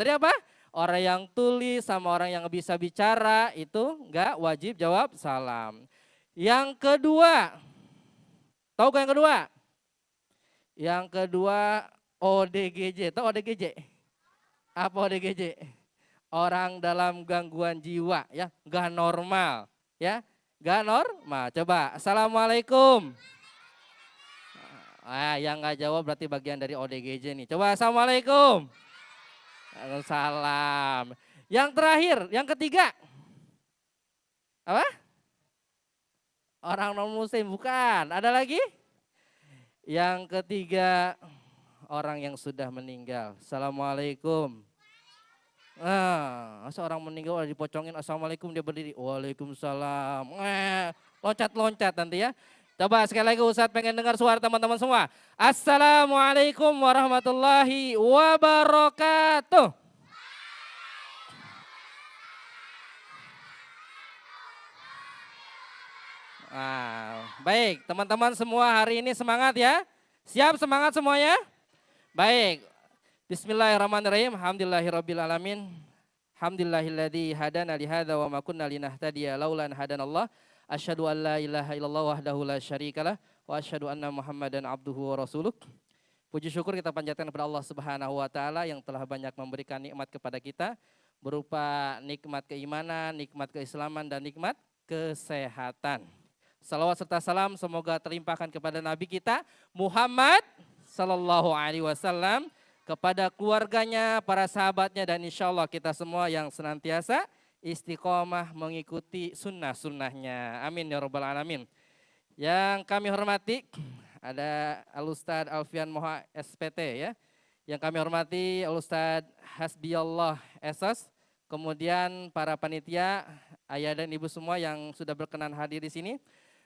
Tadi apa? Orang yang tulis sama orang yang bisa bicara itu enggak wajib jawab salam. Yang kedua, tahu gak yang kedua? Yang kedua ODGJ, tahu ODGJ? Apa ODGJ? Orang dalam gangguan jiwa ya, gak normal ya, gak normal. Coba, assalamualaikum. Yang gak jawab berarti bagian dari ODGJ nih. Coba assalamualaikum. Salam. Yang terakhir, yang ketiga. Apa? Orang non muslim, bukan. Ada lagi? Yang ketiga, orang yang sudah meninggal. Assalamualaikum. Seorang meninggal udah dipocongin, assalamualaikum, dia berdiri, waalaikumsalam. Loncat-loncat nanti ya. Coba sekali lagi Ustadz pengen dengar suara teman-teman semua. Assalamualaikum warahmatullahi wabarakatuh. Baik, teman-teman semua hari ini semangat ya. Siap semangat semuanya? Baik. Bismillahirrahmanirrahim. Alhamdulillahirabbil alamin. Alhamdulillahilladzi hadana li hadza wa ma kunna linahtadiya laula an hadanallah. Asyhadu an la ilaha illallah wahdahu la syarikalah wa asyhadu anna Muhammadan abduhu wa rasuluh. Puji syukur kita panjatkan kepada Allah Subhanahu wa taala yang telah banyak memberikan nikmat kepada kita berupa nikmat keimanan, nikmat keislaman dan nikmat kesehatan. Salawat serta salam semoga terlimpahkan kepada Nabi kita Muhammad sallallahu alaihi wasallam, kepada keluarganya, para sahabatnya, dan insya Allah kita semua yang senantiasa istiqomah mengikuti sunnah-sunnahnya. Amin ya rabbal alamin. Yang kami hormati ada Al-Ustad Alfian Moha SPT ya. Yang kami hormati Al-Ustad Hasbiyallah Esos. Kemudian para panitia, ayah dan ibu semua yang sudah berkenan hadir di sini.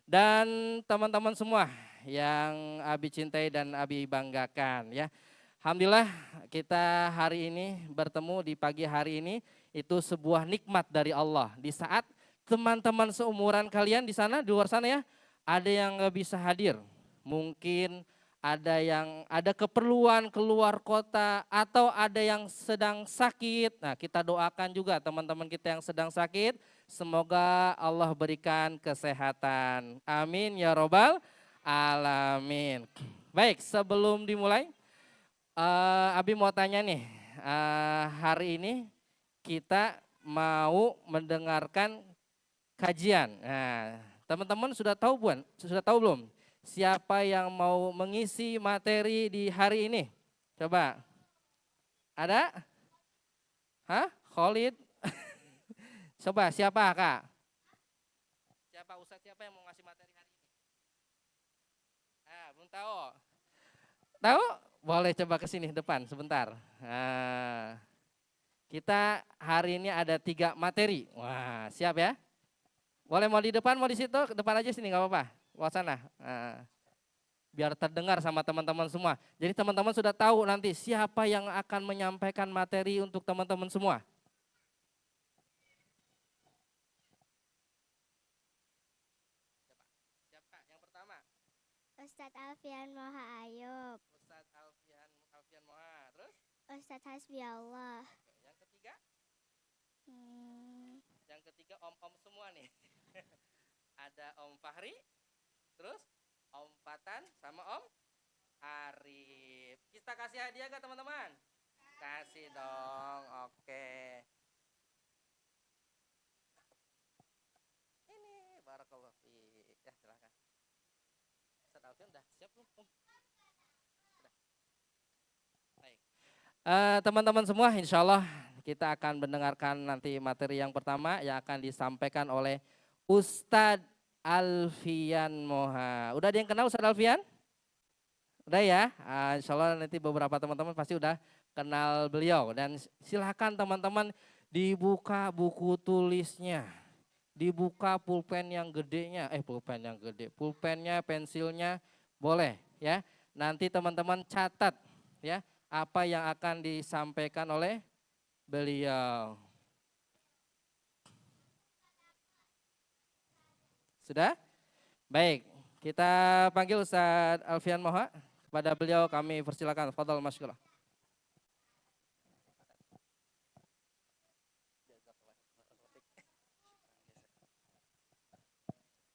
Dan teman-teman semua yang Abi cintai dan Abi banggakan ya. Alhamdulillah kita hari ini bertemu di pagi hari ini itu sebuah nikmat dari Allah. Di saat teman-teman seumuran kalian di sana, di luar sana ya, ada yang nggak bisa hadir. Mungkin ada yang ada keperluan keluar kota atau ada yang sedang sakit. Nah kita doakan juga teman-teman kita yang sedang sakit. Semoga Allah berikan kesehatan. Amin ya robbal alamin. Baik, sebelum dimulai. Abi mau tanya nih, hari ini kita mau mendengarkan kajian. Nah, teman-teman sudah tahu bukan? Sudah tahu belum? Siapa yang mau mengisi materi di hari ini? Coba. Ada? Hah? Khalid? Coba siapa Kak? Siapa Ustadz, siapa yang mau ngasih materi hari ini? Belum tahu. Tahu? Boleh coba ke sini depan sebentar. Kita hari ini ada 3 materi. Wah, siap ya? Boleh mau di depan, mau di situ, ke depan aja sini nggak apa-apa. Wah sana. Biar terdengar sama teman-teman semua. Jadi teman-teman sudah tahu nanti siapa yang akan menyampaikan materi untuk teman-teman semua. Siapa? Yang pertama. Ustadz Alfian Moha Ayub. Ustadz Alfian Moha. Terus? Ustadz Hasbiyallah. Yang ketiga? Hmm. Yang ketiga om-om semua nih. Ada Om Fahri, terus Om Fatan sama Om Arif. Kita kasih hadiah gak teman-teman? Kasih dong, oke. Ini barakallahu fiik. Ya silakan. Ustaz Alfian udah siap belum? Sudah. Baik. Teman-teman semua, insya Allah kita akan mendengarkan nanti materi yang pertama yang akan disampaikan oleh Ustadz Alfian Moha. Udah ada yang kenal Ustadz Alfian? Udah ya, insya Allah nanti beberapa teman-teman pasti udah kenal beliau. Dan silahkan teman-teman dibuka buku tulisnya. Dibuka pulpen yang gedenya, pulpennya, pensilnya boleh ya. Nanti teman-teman catat ya apa yang akan disampaikan oleh beliau. Sudah? Baik, kita panggil Ustadz Alfian Moha. Kepada beliau kami persilakan. Fadhal masykurah.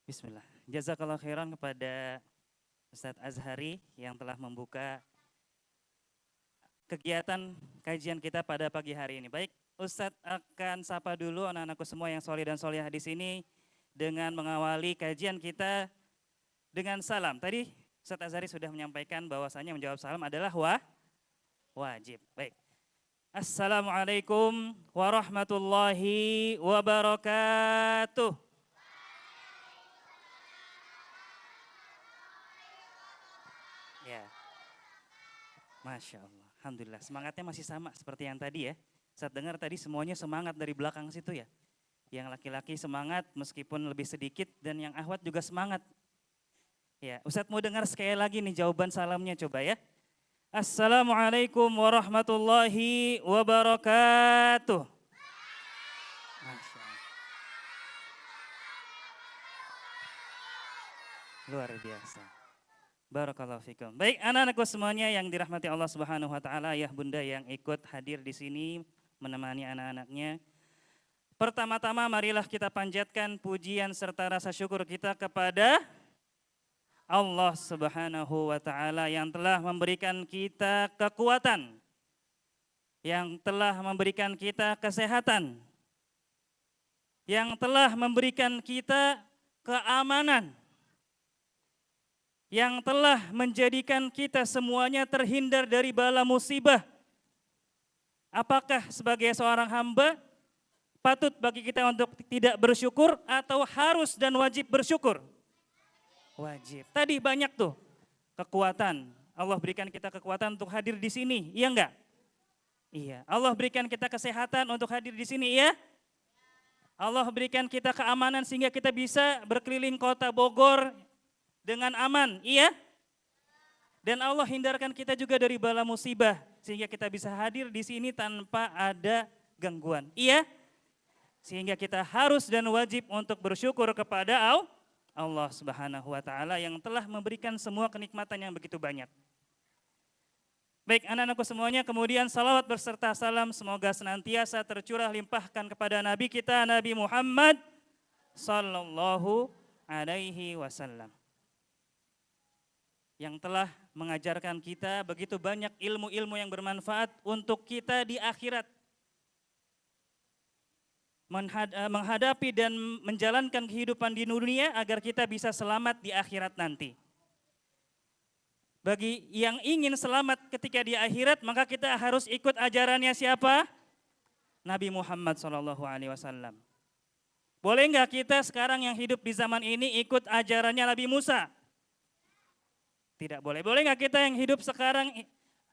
Bismillah. Jazakallah khairan kepada Ustadz Azhari yang telah membuka kegiatan kajian kita pada pagi hari ini. Baik, Ustadz akan sapa dulu anak-anakku semua yang soleh dan solehah di sini dengan mengawali kajian kita dengan salam. Tadi Ustadz Azhari sudah menyampaikan bahwasanya menjawab salam adalah wajib. Baik. Assalamualaikum warahmatullahi wabarakatuh. Ya, Masya Allah. Alhamdulillah, semangatnya masih sama seperti yang tadi ya. Saya dengar tadi semuanya semangat dari belakang situ ya. Yang laki-laki semangat meskipun lebih sedikit dan yang ahwat juga semangat. Ya, Ustadz mau dengar sekali lagi nih jawaban salamnya coba ya. Assalamualaikum warahmatullahi wabarakatuh. Masya Allah. Luar biasa. Barakallahu fikum. Baik anak-anakku semuanya yang dirahmati Allah Subhanahu wa taala, ayah bunda yang ikut hadir di sini menemani anak-anaknya. Pertama-tama marilah kita panjatkan pujian serta rasa syukur kita kepada Allah Subhanahu wa taala yang telah memberikan kita kekuatan, yang telah memberikan kita kesehatan, yang telah memberikan kita keamanan, yang telah menjadikan kita semuanya terhindar dari bala musibah. Apakah sebagai seorang hamba patut bagi kita untuk tidak bersyukur atau harus dan wajib bersyukur? Wajib. Tadi banyak tuh kekuatan. Allah berikan kita kekuatan untuk hadir di sini, iya enggak? Iya. Allah berikan kita kesehatan untuk hadir di sini, iya? Allah berikan kita keamanan sehingga kita bisa berkeliling kota Bogor dengan aman, iya? Dan Allah hindarkan kita juga dari bala musibah sehingga kita bisa hadir di sini tanpa ada gangguan, iya? Sehingga kita harus dan wajib untuk bersyukur kepada Allah Subhanahu wa taala yang telah memberikan semua kenikmatan yang begitu banyak. Baik anak-anakku semuanya, kemudian salawat berserta salam semoga senantiasa tercurah limpahkan kepada Nabi kita Nabi Muhammad sallallahu alaihi wasallam. Yang telah mengajarkan kita begitu banyak ilmu-ilmu yang bermanfaat untuk kita di akhirat. Menghadapi dan menjalankan kehidupan di dunia agar kita bisa selamat di akhirat nanti. Bagi yang ingin selamat ketika di akhirat, maka kita harus ikut ajarannya siapa? Nabi Muhammad SAW. Boleh enggak kita sekarang yang hidup di zaman ini ikut ajarannya Nabi Musa? Tidak boleh. Boleh enggak kita yang hidup sekarang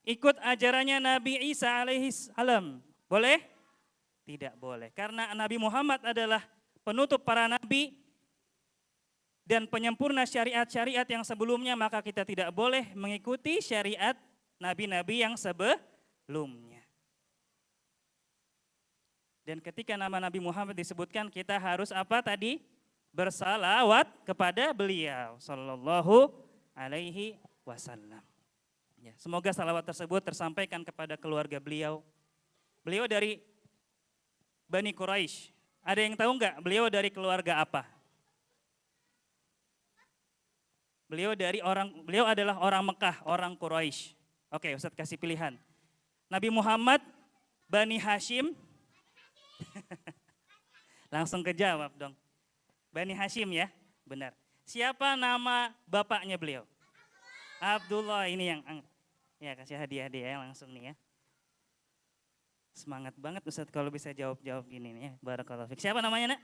ikut ajarannya Nabi Isa alaihi salam? Boleh? Tidak boleh, karena Nabi Muhammad adalah penutup para nabi dan penyempurna syariat-syariat yang sebelumnya, maka kita tidak boleh mengikuti syariat nabi-nabi yang sebelumnya. Dan ketika nama Nabi Muhammad disebutkan, kita harus apa tadi? Bersalawat kepada beliau sallallahu alaihi wasallam. Ya, semoga salawat tersebut tersampaikan kepada keluarga beliau. Beliau dari Bani Quraisy. Ada yang tahu enggak beliau dari keluarga apa? Beliau adalah orang Mekah, orang Quraisy. Oke, Ustaz kasih pilihan. Nabi Muhammad, Bani Hashim. Langsung kejawab dong. Bani Hashim ya, benar. Siapa nama bapaknya beliau? Abdullah, ini yang ya kasih hadiah langsung nih ya. Semangat banget Ustadz kalau bisa jawab-jawab gini nih ya. Barakallahu fiik. Siapa namanya nak?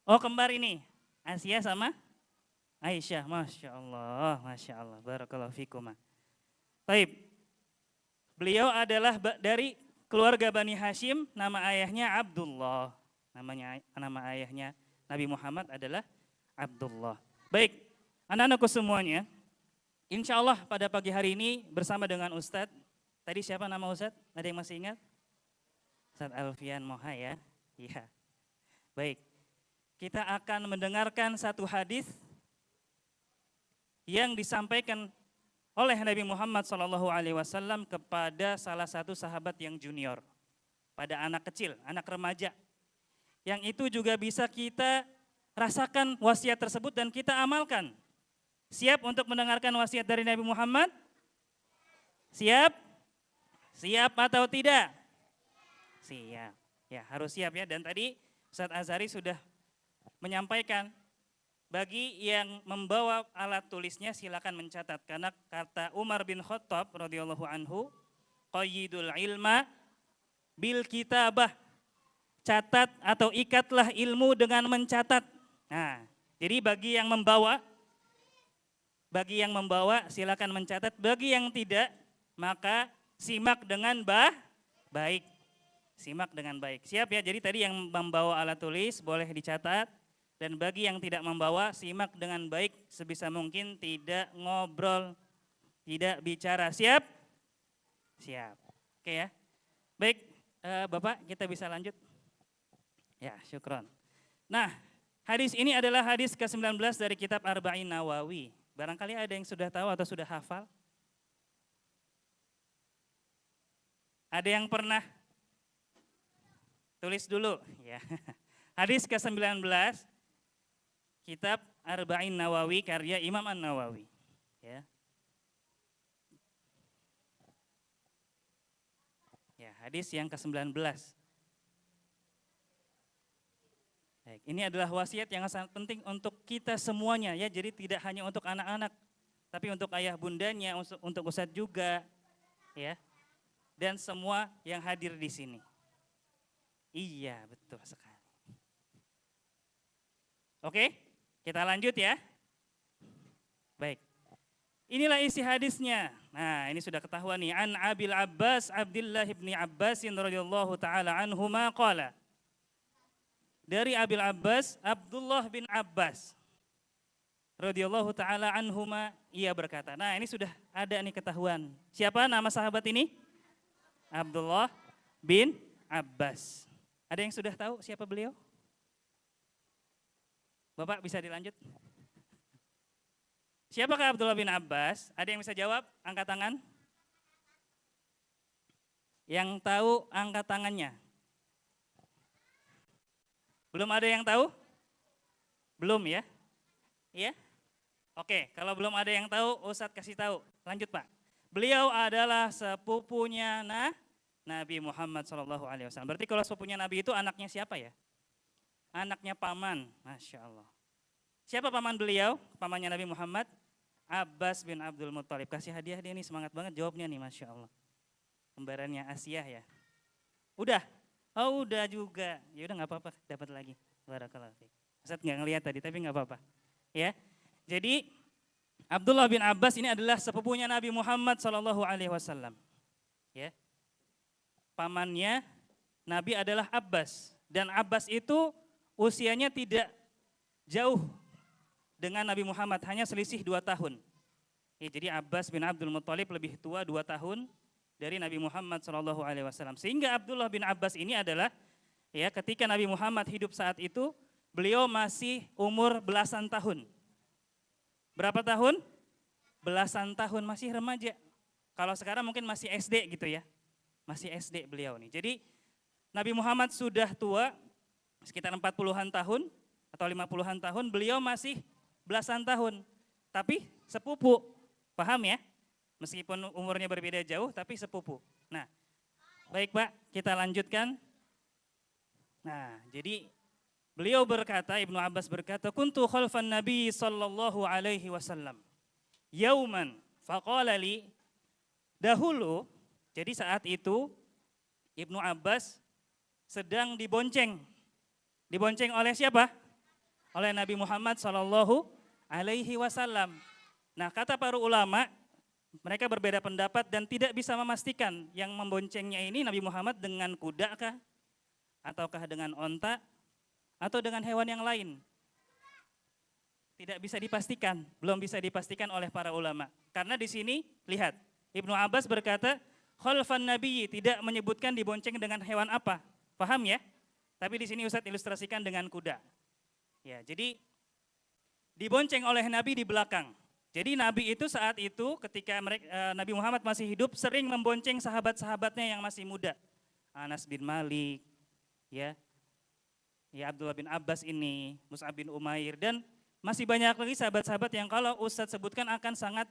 Oh kembar ini. Asia sama Aisyah. Masya Allah. Masya Allah. Barakallahu fiikum. Taib. Beliau adalah dari keluarga Bani Hashim. Nama ayahnya Abdullah. Nama ayahnya Nabi Muhammad adalah Abdullah. Baik. Anak-anakku semuanya. Insya Allah pada pagi hari ini bersama dengan Ustadz. Tadi siapa nama Ustadz? Ada yang masih ingat? Ustadz Alfian Moha ya? Iya. Baik. Kita akan mendengarkan satu hadis yang disampaikan oleh Nabi Muhammad SAW kepada salah satu sahabat yang junior. Pada anak kecil, anak remaja. Yang itu juga bisa kita rasakan wasiat tersebut dan kita amalkan. Siap untuk mendengarkan wasiat dari Nabi Muhammad? Siap? Siap atau tidak? Siap. Ya, harus siap ya. Dan tadi Ustadz Azhari sudah menyampaikan, bagi yang membawa alat tulisnya silakan mencatat. Karena kata Umar bin Khattab radhiyallahu anhu, qayyidul ilma bil kitabah. Catat atau ikatlah ilmu dengan mencatat. Nah, jadi bagi yang membawa silakan mencatat, bagi yang tidak maka simak dengan baik. Simak dengan baik. Siap ya, jadi tadi yang membawa alat tulis boleh dicatat, dan bagi yang tidak membawa simak dengan baik, sebisa mungkin tidak ngobrol, tidak bicara. Siap? Siap. Oke ya. Baik, Bapak kita bisa lanjut? Ya, syukron. Nah, hadis ini adalah hadis ke-19 dari kitab Arba'in Nawawi. Barangkali ada yang sudah tahu atau sudah hafal? Ada yang pernah? Tulis dulu. Ya. Hadis ke-19, kitab Arba'in Nawawi karya Imam An-Nawawi. Ya. Ya, hadis yang ke-19. Baik, ini adalah wasiat yang sangat penting untuk kita semuanya ya. Jadi tidak hanya untuk anak-anak, tapi untuk ayah bundanya, untuk ustadz juga, ya. Dan semua yang hadir di sini. Iya, betul sekali. Oke, kita lanjut ya. Baik. Inilah isi hadisnya. Nah, ini sudah ketahuan nih. An Abil Abbas Abdullah bin Abbasin radhiyallahu taala anhuma qala. Dari Abil Abbas Abdullah bin Abbas radhiyallahu taala anhuma, ia berkata. Nah, ini sudah ada nih ketahuan. Siapa nama sahabat ini? Abdullah bin Abbas. Ada yang sudah tahu siapa beliau? Bapak bisa dilanjut? Siapakah Abdullah bin Abbas? Ada yang bisa jawab? Angkat tangan. Yang tahu angkat tangannya. Belum ada yang tahu? Belum ya? Iya? Oke, kalau belum ada yang tahu, Ustadz kasih tahu. Lanjut Pak. Beliau adalah sepupunya Nabi Muhammad SAW. Berarti kalau sepupunya Nabi itu anaknya siapa ya? Anaknya paman, Masya Allah. Siapa paman beliau? Pamannya Nabi Muhammad? Abbas bin Abdul Muttalib. Kasih hadiah dia nih, semangat banget jawabnya nih, Masya Allah. Kembarannya Asia ya. Udah? Oh udah juga. Ya udah nggak apa-apa, dapat lagi. Barakallahu fiik. Ustaz nggak ngelihat tadi, tapi nggak apa-apa. Ya. Jadi Abdullah bin Abbas ini adalah sepupunya Nabi Muhammad SAW. Ya. Pamannya Nabi adalah Abbas, dan Abbas itu usianya tidak jauh dengan Nabi Muhammad, hanya selisih 2 tahun. Ya, jadi Abbas bin Abdul Muttalib lebih tua 2 tahun dari Nabi Muhammad SAW. Sehingga Abdullah bin Abbas ini adalah ya ketika Nabi Muhammad hidup saat itu, beliau masih umur belasan tahun. Berapa tahun? Belasan tahun, masih remaja. Kalau sekarang mungkin masih SD gitu ya. Masih SD beliau nih. Jadi Nabi Muhammad sudah tua, sekitar 40-an tahun atau 50-an tahun, beliau masih belasan tahun. Tapi sepupu, paham ya? Meskipun umurnya berbeda jauh, tapi sepupu. Nah, baik Pak, kita lanjutkan. Nah, jadi beliau berkata, Ibnu Abbas berkata, kuntu khalfan Nabi sallallahu alaihi wasallam. Yauman faqala li, dahulu, jadi saat itu Ibnu Abbas sedang dibonceng. Dibonceng oleh siapa? Oleh Nabi Muhammad sallallahu alaihi wasallam. Nah, kata para ulama, mereka berbeda pendapat dan tidak bisa memastikan yang memboncengnya ini Nabi Muhammad dengan kuda kah? Ataukah dengan onta? Atau dengan hewan yang lain? Tidak bisa dipastikan, belum bisa dipastikan oleh para ulama. Karena di sini, lihat, Ibnu Abbas berkata, khalfan Nabi, tidak menyebutkan dibonceng dengan hewan apa. Paham ya? Tapi di sini Ustadz ilustrasikan dengan kuda. Ya, jadi dibonceng oleh Nabi di belakang. Jadi Nabi itu saat itu ketika Nabi Muhammad masih hidup sering membonceng sahabat-sahabatnya yang masih muda. Anas bin Malik, ya, ya Abdullah bin Abbas ini, Mus'ab bin Umair, dan masih banyak lagi sahabat-sahabat yang kalau Ustadz sebutkan akan sangat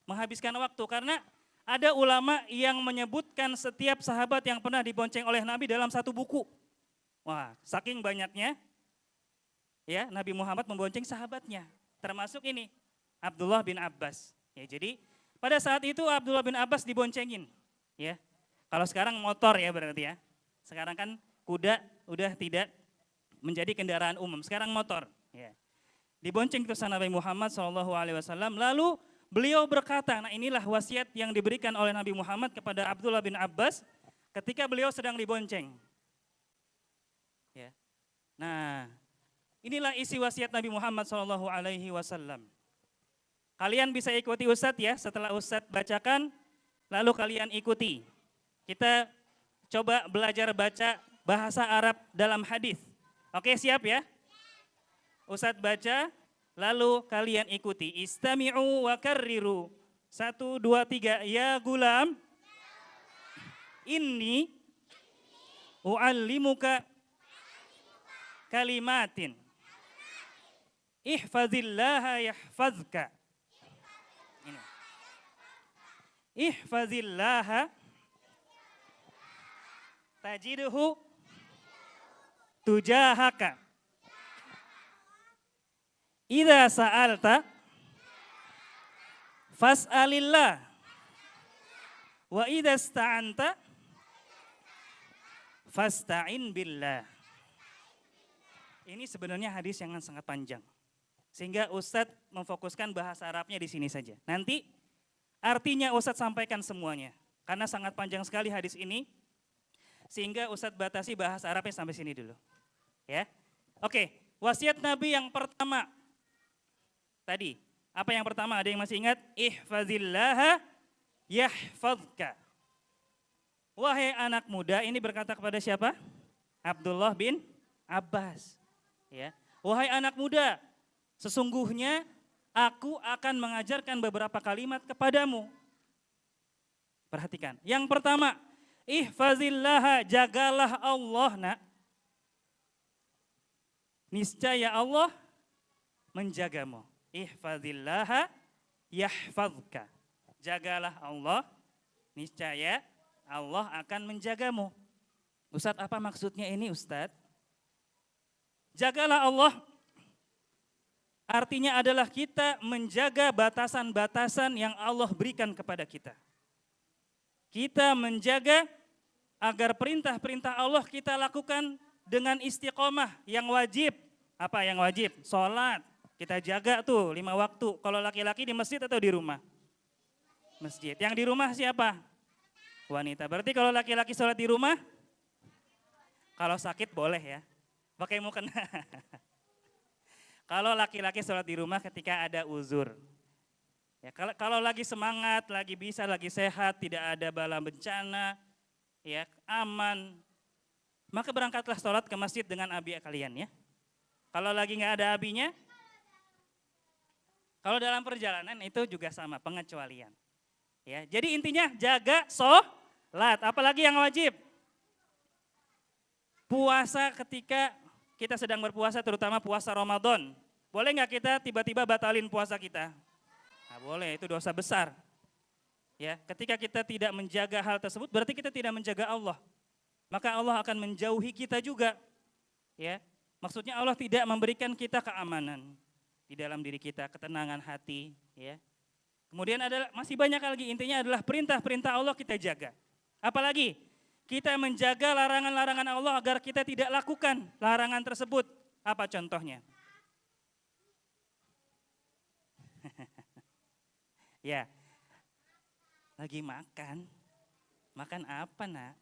menghabiskan waktu. Karena ada ulama yang menyebutkan setiap sahabat yang pernah dibonceng oleh Nabi dalam satu buku. Wah, saking banyaknya ya Nabi Muhammad membonceng sahabatnya. Termasuk ini, Abdullah bin Abbas. Ya, jadi pada saat itu Abdullah bin Abbas diboncengin. Ya, kalau sekarang motor ya berarti ya. Sekarang kan kuda udah tidak menjadi kendaraan umum, sekarang motor. Ya. Dibonceng terus Nabi Muhammad SAW, lalu beliau berkata, nah inilah wasiat yang diberikan oleh Nabi Muhammad kepada Abdullah bin Abbas ketika beliau sedang dibonceng. Ya. Nah, inilah isi wasiat Nabi Muhammad SAW. Kalian bisa ikuti Ustadz ya, setelah Ustadz bacakan, lalu kalian ikuti. Kita coba belajar baca bahasa Arab dalam hadis. Oke, siap ya? Ustadz baca, lalu kalian ikuti. Istami'u wa karriru. 1, 2, 3. Ya gulam, inni u'allimuka kalimatin. Ihfazillaha yahfazka. Ini. Ihfazillaha tajidhu tujahaka. Idza sa'alta fas'alillah wa idza ista'anta fasta'in billah. Ini sebenarnya hadis yang sangat panjang. Sehingga Ustadz memfokuskan bahasa Arabnya di sini saja. Nanti artinya Ustadz sampaikan semuanya. Karena sangat panjang sekali hadis ini. Sehingga Ustadz batasi bahasa Arabnya sampai sini dulu. Ya. Oke, wasiat Nabi yang pertama. Tadi, apa yang pertama? Ada yang masih ingat? Ihfazillaha yahfazka. Wahai anak muda, ini berkata kepada siapa? Abdullah bin Abbas. Ya. Wahai anak muda, sesungguhnya aku akan mengajarkan beberapa kalimat kepadamu. Perhatikan. Yang pertama, ihfazillaha, jagalah Allah, nak. Niscaya Allah menjagamu. Ihfazillaha yahfazka. Jagalah Allah, niscaya Allah akan menjagamu. Ustadz, apa maksudnya ini Ustadz? Jagalah Allah artinya adalah kita menjaga batasan-batasan yang Allah berikan kepada kita. Kita menjaga agar perintah-perintah Allah kita lakukan dengan istiqomah yang wajib. Apa yang wajib? Sholat. Kita jaga tuh 5 waktu. Kalau laki-laki di masjid atau di rumah? Masjid. Yang di rumah siapa? Wanita. Berarti kalau laki-laki sholat di rumah, kalau sakit boleh ya. Pakai mukena. Kalau laki-laki sholat di rumah ketika ada uzur. Ya, kalau lagi semangat, lagi bisa, lagi sehat, tidak ada bala bencana, ya aman, maka berangkatlah sholat ke masjid dengan abi kalian ya. Kalau lagi nggak ada abinya, kalau dalam perjalanan itu juga sama, pengecualian. Ya, jadi intinya jaga sholat, apalagi yang wajib. Puasa ketika kita sedang berpuasa, terutama puasa Ramadan. Boleh nggak kita tiba-tiba batalin puasa kita? Nah, boleh, itu dosa besar. Ya, ketika kita tidak menjaga hal tersebut, berarti kita tidak menjaga Allah. Maka Allah akan menjauhi kita juga. Ya, maksudnya Allah tidak memberikan kita keamanan di dalam diri kita, ketenangan hati, ya. Kemudian masih banyak lagi, intinya adalah perintah-perintah Allah kita jaga. Apalagi kita menjaga larangan-larangan Allah agar kita tidak lakukan larangan tersebut. Apa contohnya? Ya, lagi makan. Makan apa, nak?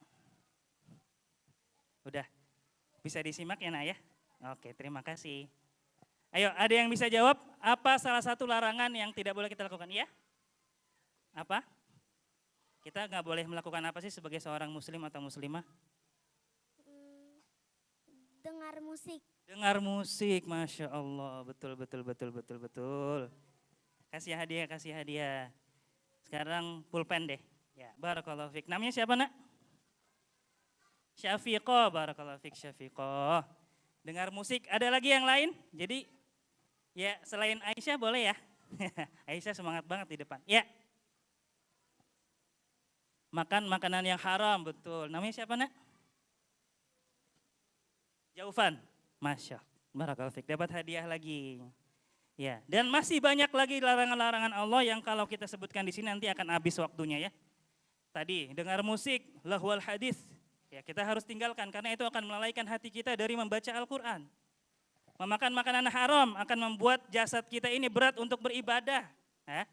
Udah, bisa disimak ya, nak ya? Oke, terima kasih. Ayo, ada yang bisa jawab apa salah satu larangan yang tidak boleh kita lakukan? Ya? Apa? Kita nggak boleh melakukan apa sih sebagai seorang muslim atau muslimah? Dengar musik. Dengar musik, Masya Allah. Betul. Kasih hadiah. Sekarang pulpen deh. Ya, barakallahu fik. Namanya siapa, nak? Syafiqah, barakallahu fik Syafiqah. dengar musik. Ada lagi yang lain? Jadi ya selain Aisyah boleh ya. Aisyah semangat banget di depan. Ya. Makan makanan yang haram, betul. Namanya siapa, Nak? Jaufan. Masya Allah. Barakallahu fiik. Dapat hadiah lagi. Ya, dan masih banyak lagi larangan-larangan Allah yang kalau kita sebutkan di sini nanti akan habis waktunya ya. Tadi dengar musik, lahwal hadis, ya kita harus tinggalkan karena itu akan melalaikan hati kita dari membaca Al-Quran. Memakan makanan haram akan membuat jasad kita ini berat untuk beribadah. Ya.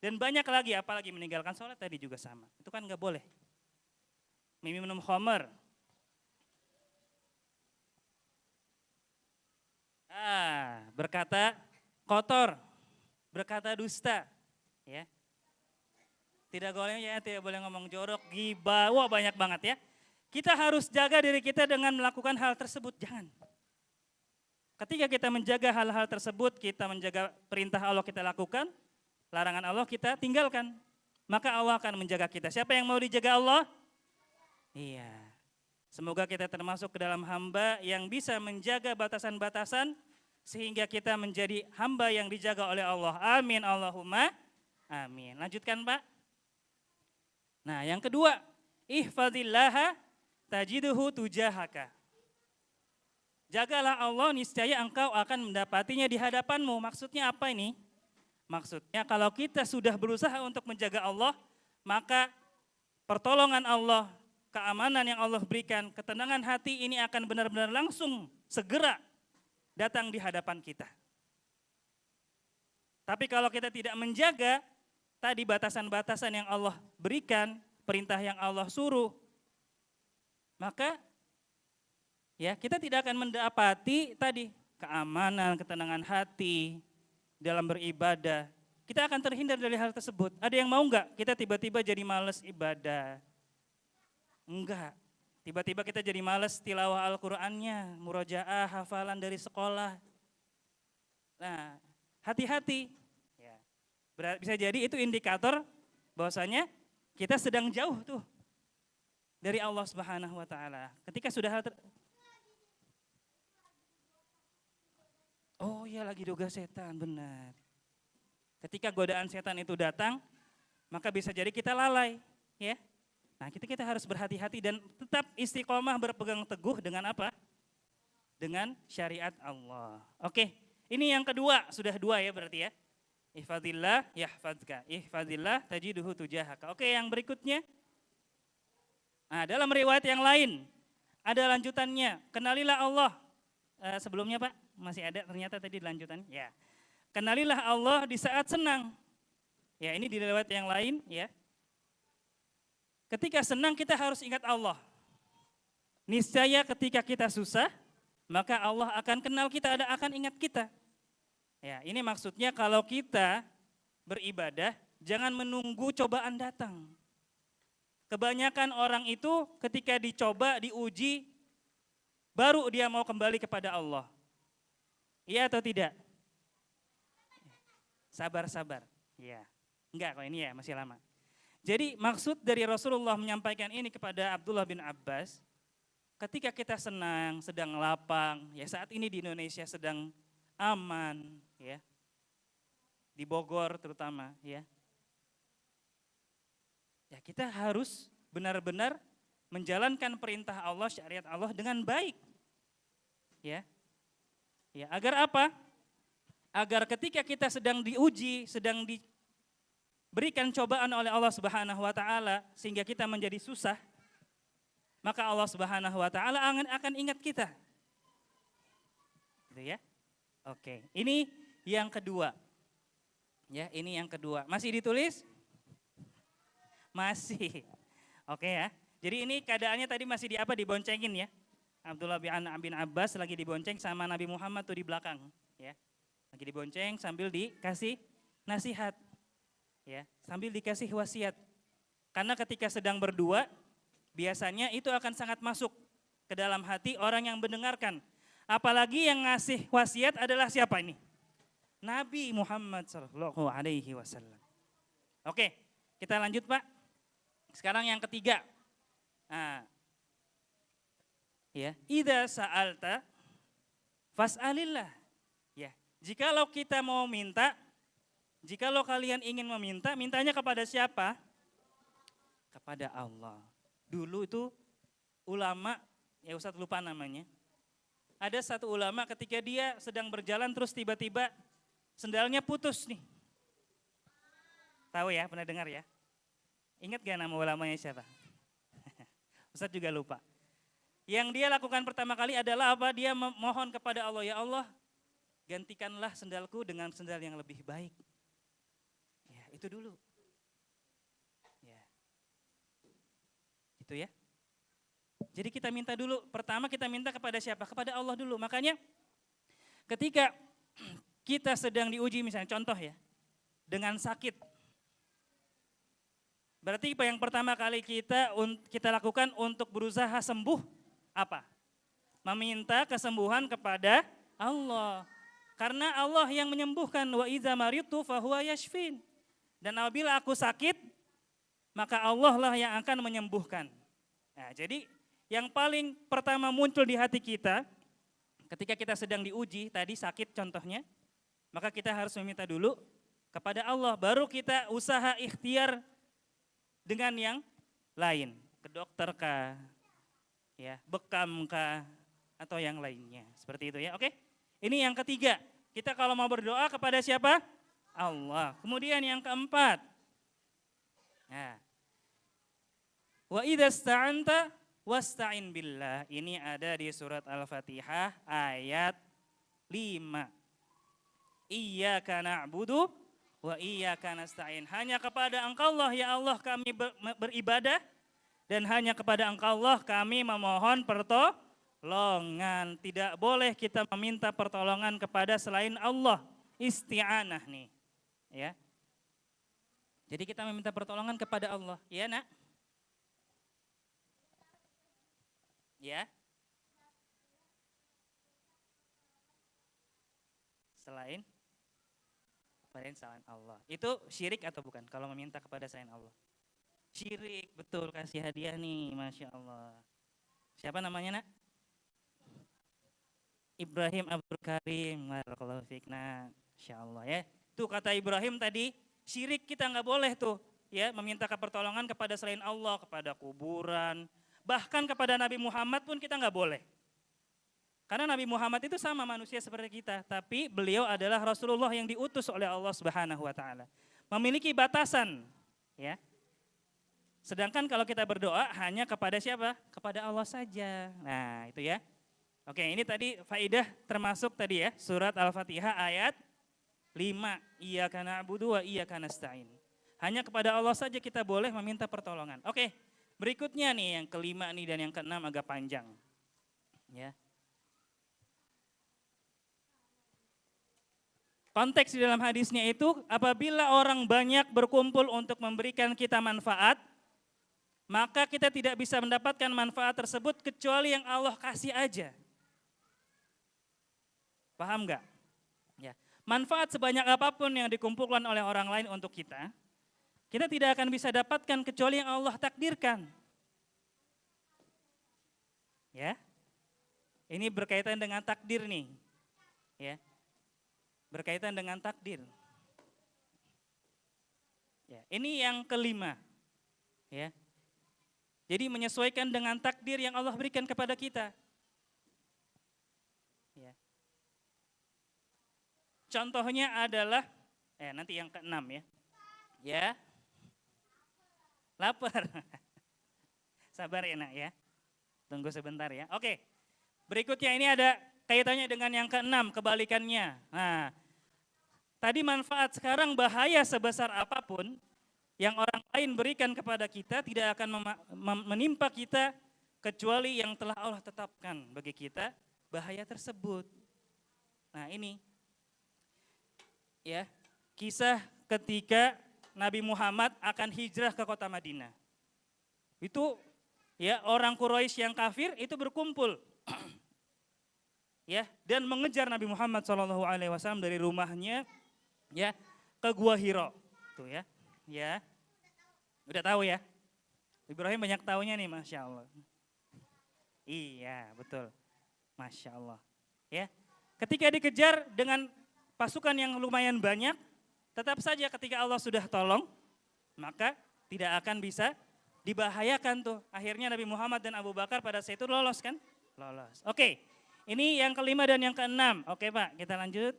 Dan banyak lagi, apalagi meninggalkan sholat tadi juga sama. Itu kan nggak boleh. Minum khamar. Berkata kotor, berkata dusta, ya. Tidak boleh ya, tidak boleh ngomong jorok, ghibah, wah banyak banget ya. Kita harus jaga diri kita dengan melakukan hal tersebut, jangan. Ketika kita menjaga hal-hal tersebut, kita menjaga perintah Allah kita lakukan, larangan Allah kita tinggalkan. Maka Allah akan menjaga kita. Siapa yang mau dijaga Allah? Iya. Semoga kita termasuk ke dalam hamba yang bisa menjaga batasan-batasan sehingga kita menjadi hamba yang dijaga oleh Allah. Amin Allahumma amin. Lanjutkan Pak. Nah yang kedua, ihfadillaha tajiduhu tujahaka. Jagalah Allah, niscaya engkau akan mendapatinya di hadapanmu. Maksudnya apa ini? Maksudnya kalau kita sudah berusaha untuk menjaga Allah, maka pertolongan Allah, keamanan yang Allah berikan, ketenangan hati ini akan benar-benar langsung segera datang di hadapan kita. Tapi kalau kita tidak menjaga tadi batasan-batasan yang Allah berikan, perintah yang Allah suruh, maka ya kita tidak akan mendapati tadi keamanan, ketenangan hati dalam beribadah. Kita akan terhindar dari hal tersebut. Ada yang mau enggak kita tiba-tiba jadi malas ibadah? Enggak. Tiba-tiba kita jadi malas tilawah Al-Qur'annya, murojaah, hafalan dari sekolah. Nah, hati-hati. Ya. Bisa jadi itu indikator bahwasanya kita sedang jauh tuh dari Allah Subhanahu wa taala. Ketika sudah oh iya lagi doga setan, benar. Ketika godaan setan itu datang, maka bisa jadi kita lalai, ya. Nah, kita harus berhati-hati dan tetap istiqomah berpegang teguh dengan apa? Dengan syariat Allah. Oke, ini yang kedua, sudah dua ya berarti ya. Ihfadillah yahfadzka, ihfadillah tajiduhu tujahaka. Oke, yang berikutnya. Nah, dalam riwayat yang lain ada lanjutannya. Kenalilah Allah. Sebelumnya Pak, masih ada ternyata tadi lanjutan. Ya. Kenalilah Allah di saat senang. Ya, ini di riwayat yang lain ya. Ketika senang kita harus ingat Allah. Niscaya ketika kita susah, maka Allah akan kenal kita, akan ingat kita. Ya, ini maksudnya kalau kita beribadah, jangan menunggu cobaan datang. Kebanyakan orang itu ketika dicoba, diuji, baru dia mau kembali kepada Allah. Iya atau tidak? Sabar-sabar. Ya, enggak kok ini ya masih lama. Jadi maksud dari Rasulullah menyampaikan ini kepada Abdullah bin Abbas, ketika kita senang, sedang lapang, ya saat ini di Indonesia sedang aman, ya, di Bogor terutama, ya. Ya kita harus benar-benar menjalankan perintah Allah, syariat Allah dengan baik, ya. Ya agar apa? Agar ketika kita sedang diuji, sedang diberikan cobaan oleh Allah Subhanahu wa taala sehingga kita menjadi susah, maka Allah Subhanahu wa taala akan ingat kita. Gitu ya. Oke, ini yang kedua. Ya, ini yang kedua. Masih ditulis? Masih. Oke ya. Jadi ini keadaannya tadi masih di apa? Diboncengin ya. Abdullah bin Abbas lagi dibonceng sama Nabi Muhammad tuh di belakang, ya. Lagi dibonceng sambil dikasih nasihat. Ya, sambil dikasih wasiat. Karena ketika sedang berdua, biasanya itu akan sangat masuk ke dalam hati orang yang mendengarkan. Apalagi yang ngasih wasiat adalah siapa ini? Nabi Muhammad sallallahu alaihi wasallam. Oke, kita lanjut Pak. Sekarang yang ketiga. Nah, ya, idza sa'alta fas'alillah. Ya, jikalau kita mau minta, jikalau kalian ingin meminta, mintanya kepada siapa? Kepada Allah. Dulu itu ulama, ya Ustadz lupa namanya. Ada satu ulama ketika dia sedang berjalan terus tiba-tiba sendalnya putus nih. Tahu ya, pernah dengar ya? Ingat gak nama ulamanya siapa? Ustadz juga lupa. Yang dia lakukan pertama kali adalah apa? Dia memohon kepada Allah, ya Allah, gantikanlah sendalku dengan sendal yang lebih baik. Ya, itu dulu. Ya. Itu ya. Jadi kita minta dulu, pertama kita minta kepada siapa? Kepada Allah dulu. Makanya ketika kita sedang diuji misalnya, contoh ya, dengan sakit. Berarti yang pertama kali kita lakukan untuk berusaha sembuh, apa? Meminta kesembuhan kepada Allah. Karena Allah yang menyembuhkan, wa idza maritu fahuwa yashfin. Dan apabila aku sakit, maka Allah lah yang akan menyembuhkan. Nah, jadi yang paling pertama muncul di hati kita ketika kita sedang diuji, tadi sakit contohnya, maka kita harus meminta dulu kepada Allah, baru kita usaha ikhtiar dengan yang lain, ke dokter kah, ya, bekam kah, atau yang lainnya, seperti itu ya, oke? Ini yang ketiga, kita kalau mau berdoa kepada siapa? Allah. Kemudian yang keempat, nah, wa idza sta'anta wasta'in billah. Ini ada di surat Al-Fatihah ayat 5. Iyyaka na'budu wa iyyaka nasta'in. Hanya kepada Engkau lah ya Allah kami beribadah dan hanya kepada Engkau lah kami memohon pertolongan. Tidak boleh kita meminta pertolongan kepada selain Allah. Isti'anah nih. Ya. Jadi kita meminta pertolongan kepada Allah. Ya, Nak? Ya. Selain Allah. Itu syirik atau bukan? Kalau meminta kepada selain Allah. Syirik, betul, kasih hadiah nih, Masya Allah. Siapa namanya, Nak? Ibrahim Abdul Karim. Barakallahu fiik, Nak. Masya Allah ya. Tuh kata Ibrahim tadi, syirik kita nggak boleh tuh. Ya, meminta pertolongan kepada selain Allah, kepada kuburan, bahkan kepada Nabi Muhammad pun kita nggak boleh. Karena Nabi Muhammad itu sama manusia seperti kita, tapi beliau adalah Rasulullah yang diutus oleh Allah Subhanahu wa taala. Memiliki batasan, ya. Sedangkan kalau kita berdoa hanya kepada siapa? Kepada Allah saja. Nah, itu ya. Oke, ini tadi faidah termasuk tadi ya, surat Al-Fatihah ayat 5. Iyyaka na'budu wa iyyaka nasta'in. Hanya kepada Allah saja kita boleh meminta pertolongan. Oke. Berikutnya nih yang kelima nih dan yang keenam agak panjang. Ya. Konteks di dalam hadisnya itu apabila orang banyak berkumpul untuk memberikan kita manfaat, maka kita tidak bisa mendapatkan manfaat tersebut kecuali yang Allah kasih aja. Paham nggak? Ya. Manfaat sebanyak apapun yang dikumpulkan oleh orang lain untuk kita tidak akan bisa dapatkan kecuali yang Allah takdirkan. Ya. Ini berkaitan dengan takdir nih. Ya. Berkaitan dengan takdir. Ya, ini yang kelima. Ya. Jadi menyesuaikan dengan takdir yang Allah berikan kepada kita. Ya. Contohnya adalah nanti yang keenam ya. Ya. Lapar. Sabar ya, Nak ya. Tunggu sebentar ya. Oke. Berikutnya ini ada kaitannya dengan yang keenam, kebalikannya. Nah, tadi manfaat, sekarang bahaya sebesar apapun yang orang lain berikan kepada kita tidak akan menimpa kita kecuali yang telah Allah tetapkan bagi kita bahaya tersebut. Nah, ini ya, kisah ketika Nabi Muhammad akan hijrah ke kota Madinah. Itu ya, orang Quraisy yang kafir itu berkumpul ya, dan mengejar Nabi Muhammad SAW dari rumahnya ya ke Gua Hiro. Tuh ya. Ya. Udah tahu ya? Ibrahim banyak tahunya nih, Masya Allah. Iya, betul. Masya Allah. Ya. Ketika dikejar dengan pasukan yang lumayan banyak, tetap saja ketika Allah sudah tolong, maka tidak akan bisa dibahayakan tuh. Akhirnya Nabi Muhammad dan Abu Bakar pada saat itu lolos kan? Lolos. Oke, ini yang kelima dan yang keenam. Oke Pak, kita lanjut.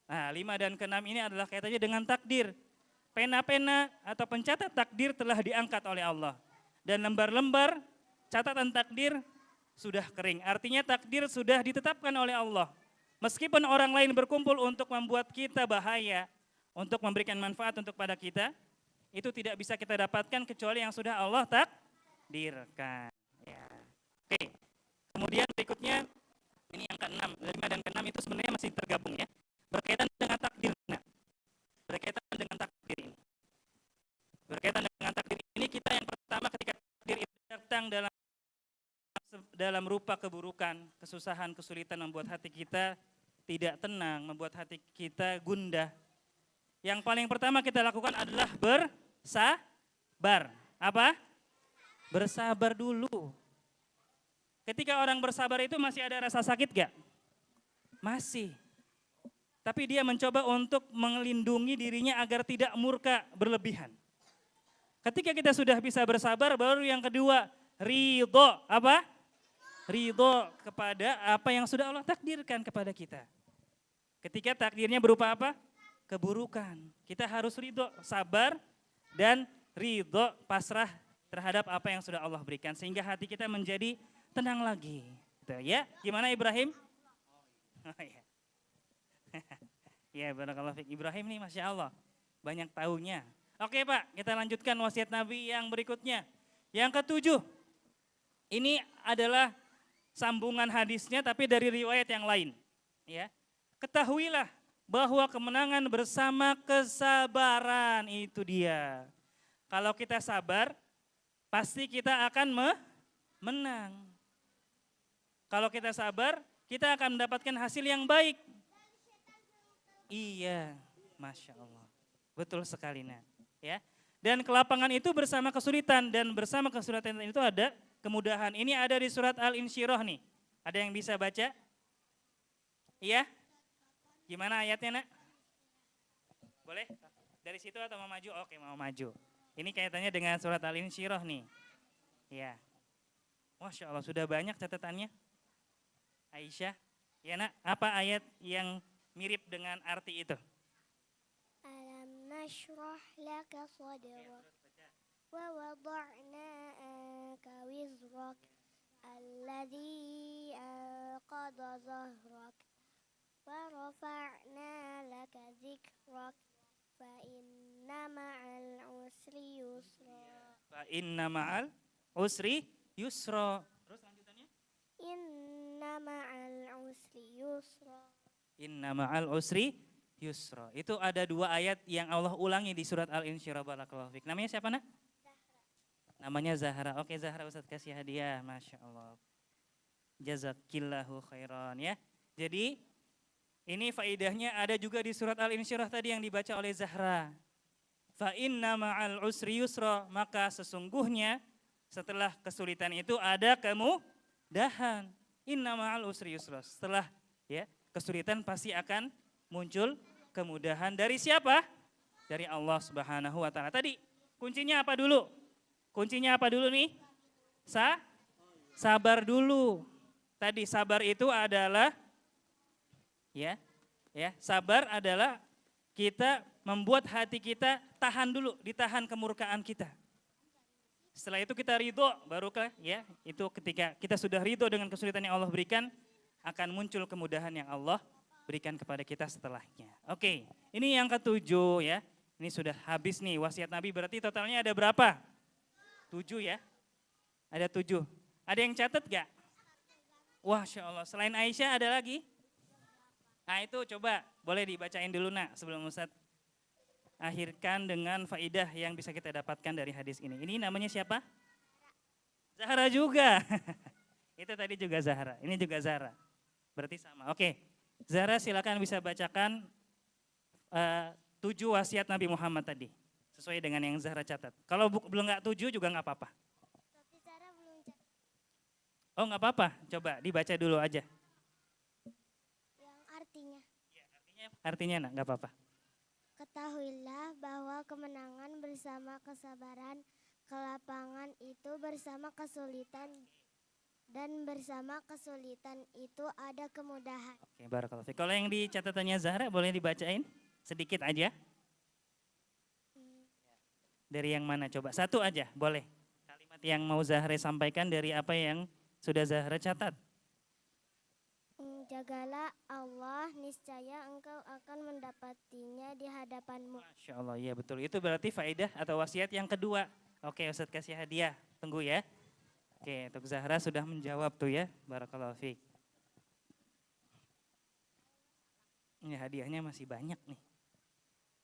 Nah, 5 dan ke-6 ini adalah kaitannya dengan takdir. Pena-pena atau pencatat takdir telah diangkat oleh Allah. Dan lembar-lembar catatan takdir sudah kering. Artinya takdir sudah ditetapkan oleh Allah. Meskipun orang lain berkumpul untuk membuat kita bahaya, untuk memberikan manfaat untuk pada kita, itu tidak bisa kita dapatkan kecuali yang sudah Allah takdirkan. Ya. Oke, kemudian berikutnya, ini yang ke-6, 5 dan ke-6 itu sebenarnya masih tergabung ya. Berkaitan dengan takdir. Nah, berkaitan dengan takdir ini. Berkaitan dengan takdir ini, kita yang pertama ketika takdir itu datang dalam rupa keburukan, kesusahan, kesulitan membuat hati kita tidak tenang, membuat hati kita gundah. Yang paling pertama kita lakukan adalah bersabar. Apa? Bersabar dulu. Ketika orang bersabar itu masih ada rasa sakit gak? Masih. Tapi dia mencoba untuk melindungi dirinya agar tidak murka berlebihan. Ketika kita sudah bisa bersabar, baru yang kedua, ridho. Apa? Ridho kepada apa yang sudah Allah takdirkan kepada kita. Ketika takdirnya berupa apa? Keburukan. Kita harus ridho, sabar, dan ridho, pasrah terhadap apa yang sudah Allah berikan. Sehingga hati kita menjadi tenang lagi. Gitu, ya, gimana Ibrahim? Oh, ya. Ya, barakallahu fiik. Ibrahim nih Masya Allah, banyak tahunya. Oke Pak, kita lanjutkan wasiat Nabi yang berikutnya. Yang ke-7, ini adalah sambungan hadisnya tapi dari riwayat yang lain. Ya, ketahuilah bahwa kemenangan bersama kesabaran, itu dia. Kalau kita sabar, pasti kita akan menang. Kalau kita sabar, kita akan mendapatkan hasil yang baik. Iya, Masya Allah. Betul sekali, Nak. Ya. Dan kelapangan itu bersama kesulitan, dan bersama kesulitan itu ada kemudahan. Ini ada di surat Al-Insyirah nih. Ada yang bisa baca? Iya? Gimana ayatnya, Nak? Boleh? Dari situ atau mau maju? Oke, mau maju. Ini kaitannya dengan surat Al-Insyirah nih. Ya. Masya Allah, sudah banyak catatannya. Aisyah, ya Nak, apa ayat yang mirip dengan arti itu? Alam nashrah laka sadrak wa wada'na anka wizrak alladhi anqadha zahrak wa rafa'na laka zikrak fa inna ma'al usri yusra. Fa inna ma'al usri yusra. Terus lanjutannya? Inna ma'al usri yusra. Inna ma'al usri yusra. Itu ada 2 ayat yang Allah ulangi di surat Al-Insyirah. Barakallahu fiik. Namanya siapa, Nak? Namanya Zahra. Oke, Zahra, Ustaz kasih hadiah. Masya Allah. Jazakillahu khairan ya. Jadi ini faidahnya ada juga di surat Al-Insyirah tadi yang dibaca oleh Zahra. Fa inna ma'al usri yusra, maka sesungguhnya setelah kesulitan itu ada kemudahan. Inna ma'al usri yusra. Setelah ya kesulitan pasti akan muncul kemudahan. Dari siapa? Dari Allah Subhanahu wa taala. Tadi kuncinya apa dulu? Kuncinya apa dulu nih? Sabar dulu. Tadi sabar itu adalah ya, sabar adalah kita membuat hati kita tahan dulu, ditahan kemurkaan kita. Setelah itu kita ridho, barukah ya, itu ketika kita sudah ridho dengan kesulitan yang Allah berikan, akan muncul kemudahan yang Allah berikan kepada kita setelahnya. Oke, ini yang ke-7 ya. Ini sudah habis nih wasiat Nabi, berarti totalnya ada berapa? 7 ya. Ada 7. Ada yang catat gak? Wah, Masya Allah. Selain Aisyah ada lagi? Nah itu coba boleh dibacain dulu Nak sebelum Ustaz akhirkan dengan faidah yang bisa kita dapatkan dari hadis ini. Ini namanya siapa? Zahra juga. Itu tadi juga Zahra. Ini juga Zahra. Berarti sama. Oke. Zahra silakan bisa bacakan 7 wasiat Nabi Muhammad tadi. Sesuai dengan yang Zahra catat. Kalau belum nggak 7 juga nggak apa-apa. Tapi Zara belum catat. Oh nggak apa-apa. Coba dibaca dulu aja. Yang artinya nak, nggak apa-apa. Ketahuilah bahwa kemenangan bersama kesabaran, kelapangan itu bersama kesulitan, dan bersama kesulitan itu ada kemudahan. Oke, barakallahu fiik. Kalau yang di catatannya Zahra boleh dibacain sedikit aja. Dari yang mana coba? Satu aja, boleh. Kalimat yang mau Zahra sampaikan dari apa yang sudah Zahra catat. Jagalah Allah, niscaya engkau akan mendapatinya di hadapanmu. Masya Allah, iya betul. Itu berarti faedah atau wasiat yang kedua. Oke, Ustadz kasih hadiah. Tunggu ya. Oke, untuk Zahra sudah menjawab tuh ya. Barakallahu fiik. Ini hadiahnya masih banyak nih.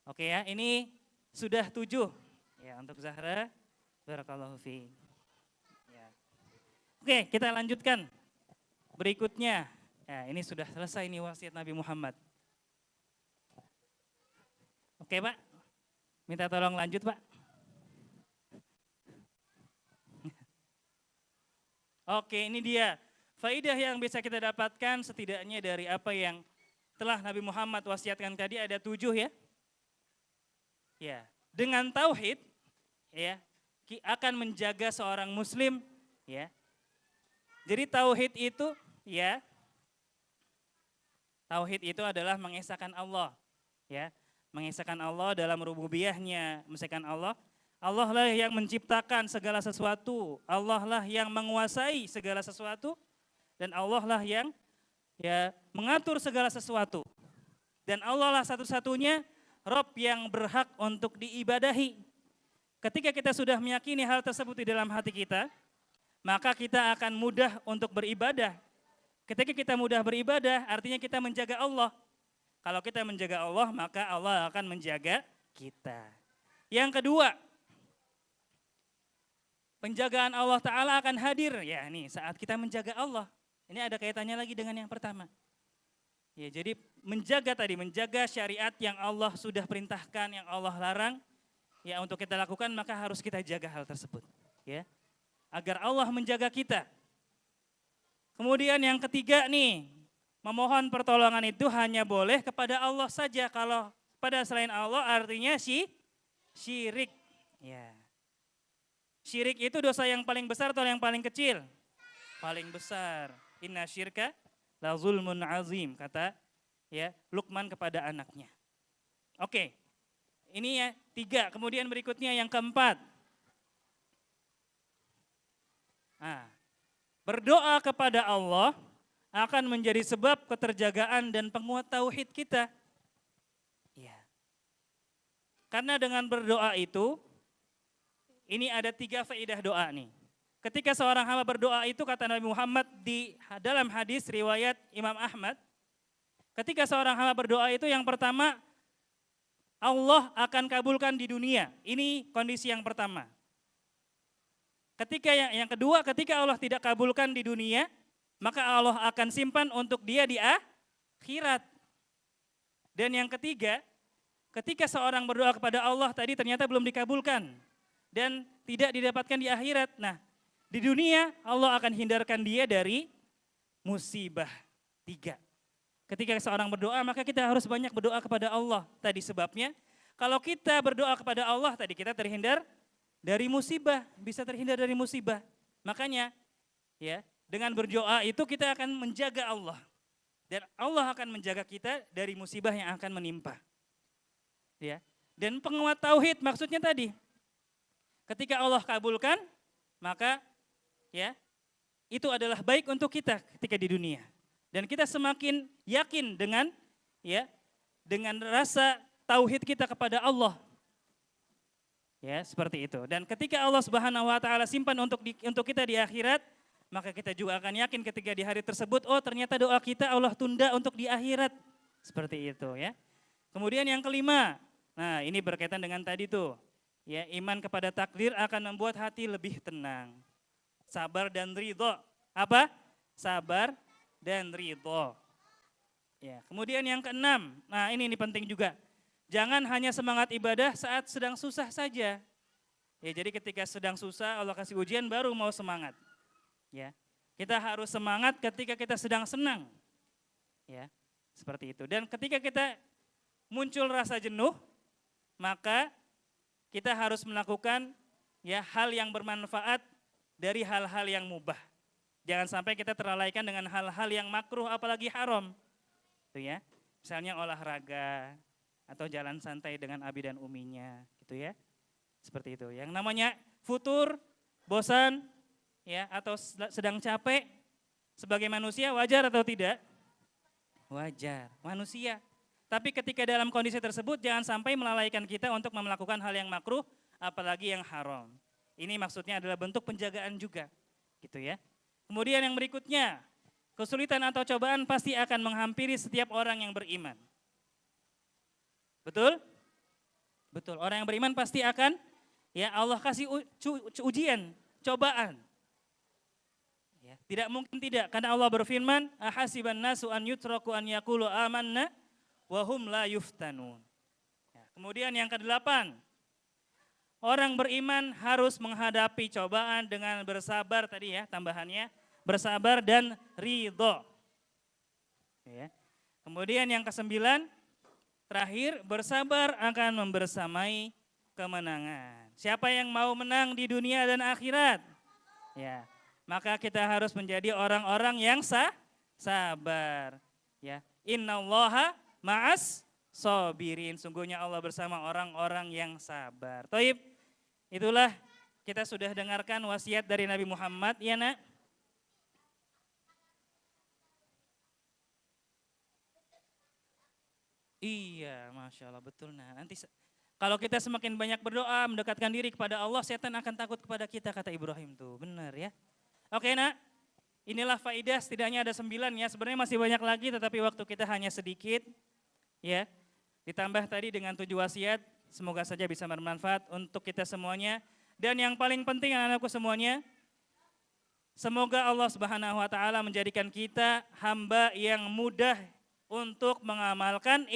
Oke ya, ini sudah 7. Ya, untuk Zahra. Barakallahu fiik. Ya. Oke, kita lanjutkan. Berikutnya. Ya, ini sudah selesai nih wasiat Nabi Muhammad. Oke Pak, minta tolong lanjut Pak. Oke, ini dia faidah yang bisa kita dapatkan setidaknya dari apa yang telah Nabi Muhammad wasiatkan tadi ada 7 ya. Ya, dengan tauhid ya akan menjaga seorang muslim ya. Jadi tauhid itu ya, tauhid itu adalah mengesahkan Allah, ya, mengesahkan Allah dalam rububiyahnya, mengesahkan Allah. Allah lah yang menciptakan segala sesuatu, Allah lah yang menguasai segala sesuatu, dan Allah lah yang ya mengatur segala sesuatu. Dan Allah lah satu-satunya Rabb yang berhak untuk diibadahi. Ketika kita sudah meyakini hal tersebut di dalam hati kita, maka kita akan mudah untuk beribadah. Ketika kita mudah beribadah, artinya kita menjaga Allah. Kalau kita menjaga Allah, maka Allah akan menjaga kita. Yang kedua, penjagaan Allah Ta'ala akan hadir. Ya nih, saat kita menjaga Allah. Ini ada kaitannya lagi dengan yang pertama. Ya, jadi menjaga tadi, menjaga syariat yang Allah sudah perintahkan, yang Allah larang. Ya, untuk kita lakukan, maka harus kita jaga hal tersebut. Ya, agar Allah menjaga kita. Kemudian yang ketiga nih, memohon pertolongan itu hanya boleh kepada Allah saja. Kalau pada selain Allah artinya syirik. Ya. Syirik itu dosa yang paling besar atau yang paling kecil? Paling besar. Inna syirka la zulmun azim, kata ya Luqman kepada anaknya. Oke, ini ya 3. Kemudian berikutnya yang keempat. Nah, berdoa kepada Allah akan menjadi sebab keterjagaan dan penguat tauhid kita. Ya. Karena dengan berdoa itu, ini ada 3 faedah doa nih. Ketika seorang hamba berdoa itu, kata Nabi Muhammad di dalam hadis riwayat Imam Ahmad, ketika seorang hamba berdoa itu yang pertama, Allah akan kabulkan di dunia. Ini kondisi yang pertama. Ketika yang kedua, ketika Allah tidak kabulkan di dunia, maka Allah akan simpan untuk dia di akhirat. Dan yang ketiga, ketika seorang berdoa kepada Allah tadi ternyata belum dikabulkan dan tidak didapatkan di akhirat. Nah, di dunia Allah akan hindarkan dia dari musibah. 3. Ketika seorang berdoa, maka kita harus banyak berdoa kepada Allah. Tadi sebabnya, kalau kita berdoa kepada Allah tadi kita terhindar dari musibah, bisa terhindar dari musibah. Makanya ya, dengan berdoa itu kita akan menjaga Allah. Dan Allah akan menjaga kita dari musibah yang akan menimpa. Ya. Dan penguat tauhid maksudnya tadi, ketika Allah kabulkan, maka ya itu adalah baik untuk kita ketika di dunia. Dan kita semakin yakin dengan ya dengan rasa tauhid kita kepada Allah. Ya, seperti itu. Dan ketika Allah Subhanahu wa taala simpan untuk kita di akhirat, maka kita juga akan yakin ketika di hari tersebut, oh ternyata doa kita Allah tunda untuk di akhirat. Seperti itu ya. Kemudian yang kelima, nah ini berkaitan dengan tadi tuh. Ya, iman kepada takdir akan membuat hati lebih tenang. Sabar dan ridho. Apa? Sabar dan ridho. Ya, kemudian yang keenam, nah ini penting juga. Jangan hanya semangat ibadah saat sedang susah saja. Ya, jadi ketika sedang susah Allah kasih ujian baru mau semangat. Ya, kita harus semangat ketika kita sedang senang. Ya, seperti itu. Dan ketika kita muncul rasa jenuh, maka kita harus melakukan ya hal yang bermanfaat dari hal-hal yang mubah. Jangan sampai kita terlalaikan dengan hal-hal yang makruh apalagi haram. Gitu ya. Misalnya olahraga atau jalan santai dengan abi dan uminya, gitu ya. Seperti itu. Yang namanya futur, bosan, ya atau sedang capek, sebagai manusia wajar atau tidak? Wajar, manusia. Tapi ketika dalam kondisi tersebut jangan sampai melalaikan kita untuk melakukan hal yang makruh, apalagi yang haram. Ini maksudnya adalah bentuk penjagaan juga, gitu ya. Kemudian yang berikutnya, kesulitan atau cobaan pasti akan menghampiri setiap orang yang beriman. Betul? Betul. Orang yang beriman pasti akan, ya Allah kasih ujian, cobaan. Ya, tidak mungkin tidak, karena Allah berfirman, ahasiban nasu an yutraku an yaqulu amanna wa hum la yuftanun. Ya, kemudian yang ke-8, orang beriman harus menghadapi cobaan dengan bersabar tadi ya tambahannya, bersabar dan ridho. Ya. Kemudian yang ke-9, terakhir bersabar akan membersamai kemenangan. Siapa yang mau menang di dunia dan akhirat? Ya, maka kita harus menjadi orang-orang yang sabar. Ya, innallaha ma'as sabirin. Sungguhnya Allah bersama orang-orang yang sabar. Thaib, itulah kita sudah dengarkan wasiat dari Nabi Muhammad, ya nak? Iya, Masya Allah, betul. Nah, nanti kalau kita semakin banyak berdoa, mendekatkan diri kepada Allah, setan akan takut kepada kita, kata Ibrahim tuh. Benar ya. Oke nak, inilah faidah, setidaknya ada 9 ya. Sebenarnya masih banyak lagi, tetapi waktu kita hanya sedikit. Ya, ditambah tadi dengan 7 wasiat, semoga saja bisa bermanfaat untuk kita semuanya. Dan yang paling penting anak-anakku semuanya, semoga Allah Subhanahu wa taala menjadikan kita hamba yang mudah untuk mengamalkan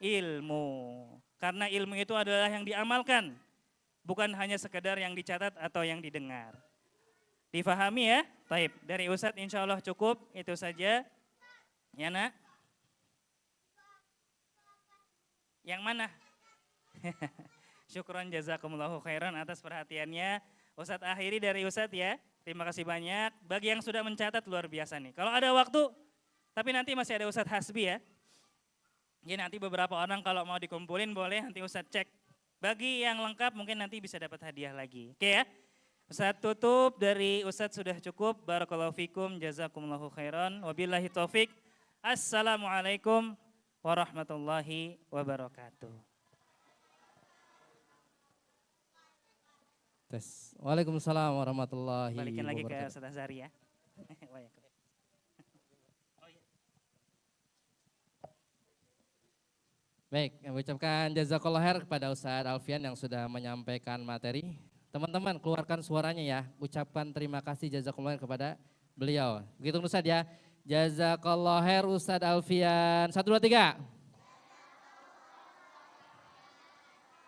ilmu. Karena ilmu itu adalah yang diamalkan, bukan hanya sekedar yang dicatat atau yang didengar. Difahami ya? Taib. Dari Ustadz insya Allah cukup, itu saja. Ya nak? Yang mana? Syukron jazakumullahu khairan atas perhatiannya. Ustadz akhiri dari Ustadz ya. Terima kasih banyak. Bagi yang sudah mencatat luar biasa nih. Kalau ada waktu, tapi nanti masih ada Ustadz Hasbi ya. Jadi nanti beberapa orang kalau mau dikumpulin boleh nanti Ustadz cek. Bagi yang lengkap mungkin nanti bisa dapat hadiah lagi. Oke ya. Ustadz tutup dari Ustadz sudah cukup. Barakallahu fikum, jazakumullahu khairan. Wabillahi taufik. Assalamualaikum warahmatullahi wabarakatuh. Tes. Waalaikumsalam warahmatullahi wabarakatuh. Balikin lagi ke Ustadz Azhari ya. Baik, kami ucapkan jazakallah khair kepada Ustadz Alfian yang sudah menyampaikan materi. Teman-teman keluarkan suaranya ya, ucapkan terima kasih jazakallah khair kepada beliau. Begitu Ustadz ya, jazakallah khair Ustadz Alfian. 1, 2, 3.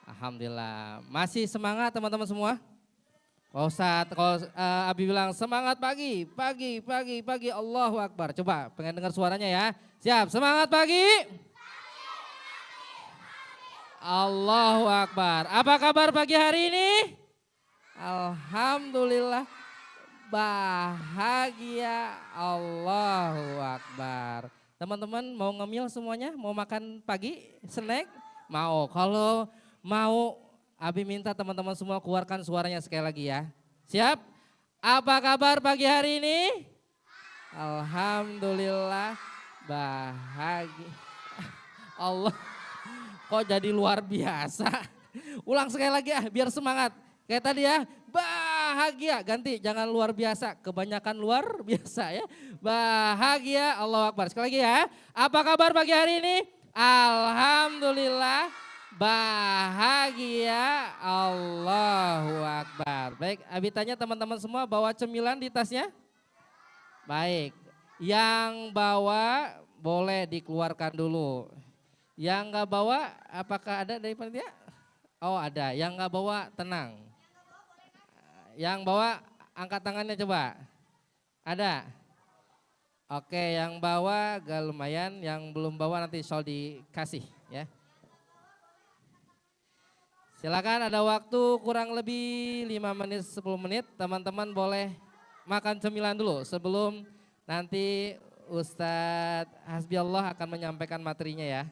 Alhamdulillah, masih semangat teman-teman semua? Pak Ustadz, kalau Abi bilang semangat pagi, Allahu Akbar. Coba pengen dengar suaranya ya, siap, semangat pagi. Allahu Akbar. Apa kabar pagi hari ini? Alhamdulillah bahagia. Allahu Akbar. Teman-teman mau ngemil semuanya? Mau makan pagi? Snack? Mau. Kalau mau Abi minta teman-teman semua keluarkan suaranya sekali lagi ya. Siap? Apa kabar pagi hari ini? Alhamdulillah bahagia. Allah. Kok jadi luar biasa. Ulang sekali lagi ya biar semangat. Kayak tadi ya, bahagia. Ganti jangan luar biasa, kebanyakan luar biasa ya. Bahagia, Allahu Akbar. Sekali lagi ya. Apa kabar pagi hari ini? Alhamdulillah bahagia, Allahu Akbar. Baik, Abi tanya teman-teman semua bawa cemilan di tasnya? Baik, yang bawa boleh dikeluarkan dulu. Yang nggak bawa, apakah ada dari panitia? Oh ada, yang nggak bawa tenang. Yang bawa angkat tangannya coba. Ada? Oke, yang bawa gak lumayan, yang belum bawa nanti soal dikasih. ya. Silakan, ada waktu kurang lebih 5 menit 10 menit, teman-teman boleh makan cemilan dulu sebelum nanti Ustadz Hasbiallah akan menyampaikan materinya ya.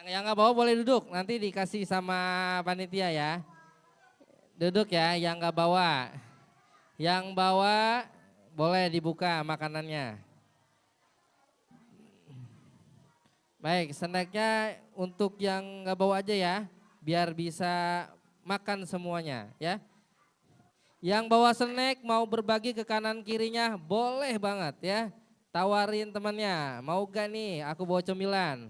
Yang nggak bawa boleh duduk, nanti dikasih sama panitia ya. Duduk ya, yang nggak bawa. Yang bawa boleh dibuka makanannya. Baik, snacknya untuk yang nggak bawa aja ya, biar bisa makan semuanya ya. Yang bawa snack mau berbagi ke kanan kirinya boleh banget ya. Tawarin temannya, mau gak nih aku bawa cemilan.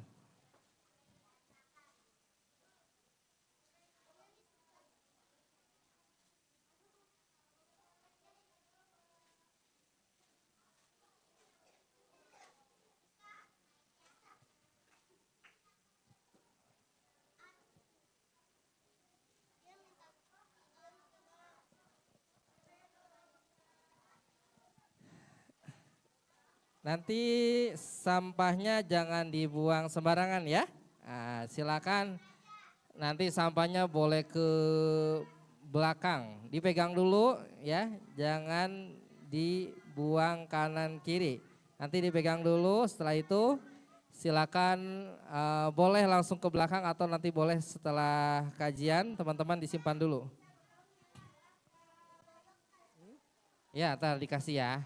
Nanti sampahnya jangan dibuang sembarangan ya. Nah, silakan nanti sampahnya boleh ke belakang. Dipegang dulu ya, jangan dibuang kanan kiri. Nanti dipegang dulu, setelah itu silakan boleh langsung ke belakang atau nanti boleh setelah kajian teman-teman disimpan dulu. Ya, ntar dikasih ya.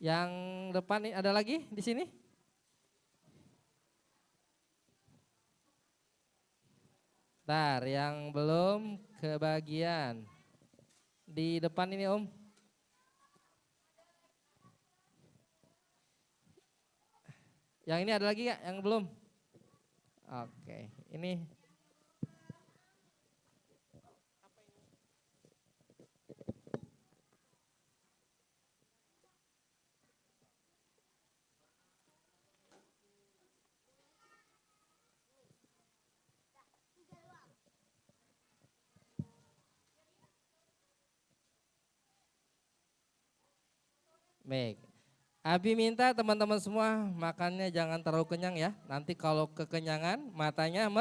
Yang depan ini ada lagi di sini? Ntar yang belum kebagian. Di depan ini Om. Yang ini ada lagi ya yang belum? Oke, ini. Baik. Abi minta teman-teman semua makannya jangan terlalu kenyang ya. Nanti kalau kekenyangan matanya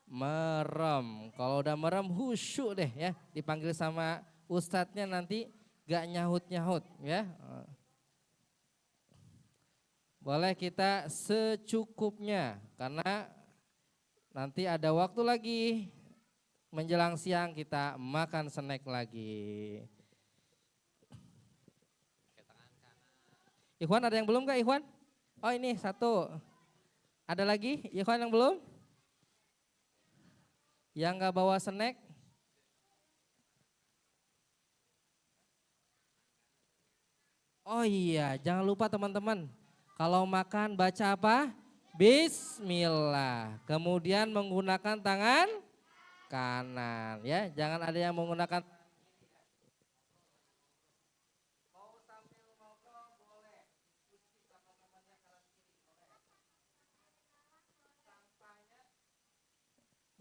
merem. Kalau udah merem khusyuk deh ya. Dipanggil sama ustadznya nanti gak nyahut-nyahut ya. Boleh kita secukupnya karena nanti ada waktu lagi menjelang siang kita makan snack lagi. Ikhwan ada yang belum gak Ikhwan? Oh ini satu. Ada lagi Ikhwan yang belum? Yang gak bawa snack? Oh iya jangan lupa teman-teman. Kalau makan baca apa? Bismillah. Kemudian menggunakan tangan kanan ya. Jangan ada yang menggunakan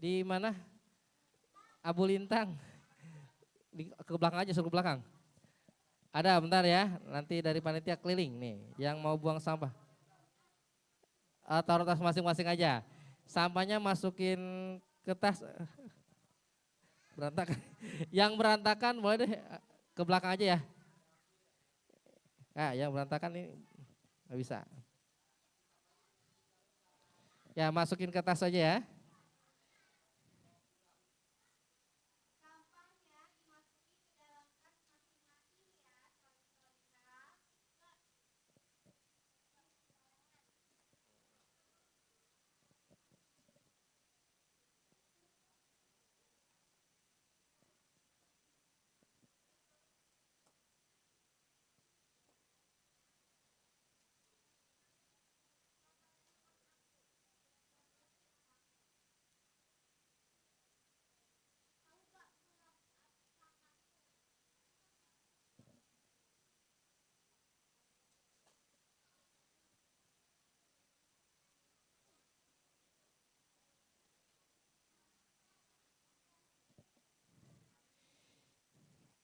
di mana? Abu Lintang. Ke belakang aja, suruh ke belakang. Ada bentar ya, nanti dari panitia keliling nih yang mau buang sampah. Taruh tas masing-masing aja. Sampahnya masukin ke tas. Berantakan. Yang berantakan boleh deh ke belakang aja ya. Nah, yang berantakan ini nggak bisa. Ya masukin ke tas aja ya.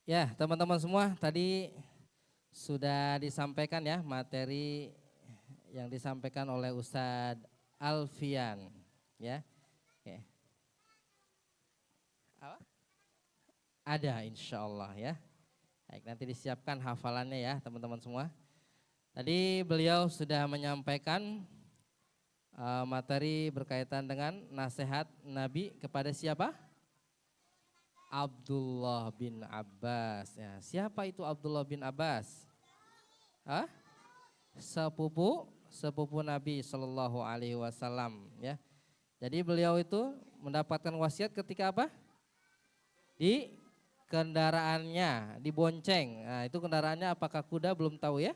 Ya, teman-teman semua, tadi sudah disampaikan ya materi yang disampaikan oleh Ustadz Alfian, ya. Oke. Apa? Ada insya Allah ya. Baik, nanti disiapkan hafalannya ya teman-teman semua. Tadi beliau sudah menyampaikan materi berkaitan dengan nasihat Nabi kepada siapa? Abdullah bin Abbas. Ya, siapa itu Abdullah bin Abbas? Hah? Sepupu Nabi Shallallahu Alaihi Wasallam. Ya, jadi beliau itu mendapatkan wasiat ketika apa? Di kendaraannya, dibonceng. Nah, itu kendaraannya apakah kuda belum tahu ya?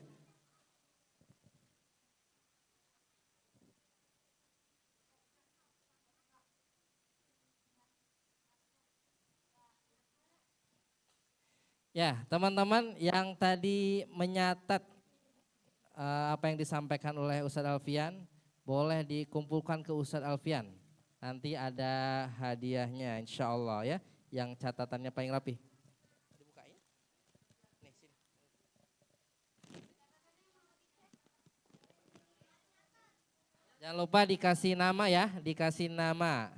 Ya, teman-teman yang tadi menyatat apa yang disampaikan oleh Ustadz Alfian, boleh dikumpulkan ke Ustadz Alfian. Nanti ada hadiahnya insya Allah ya, yang catatannya paling rapi. Dibukain. Nih, sini. Jangan lupa dikasih nama ya, dikasih nama.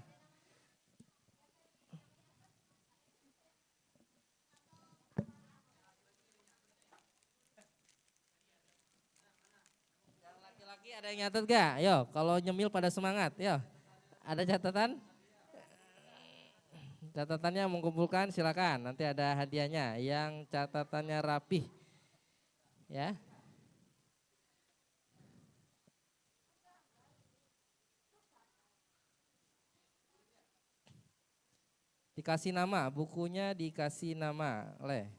Ada yang nyatet gak? Yo, kalau nyemil pada semangat, yo. Ada catatan? Catatannya mengumpulkan silakan. Nanti ada hadiahnya yang catatannya rapih. Ya. Dikasih nama, bukunya dikasih nama, oleh.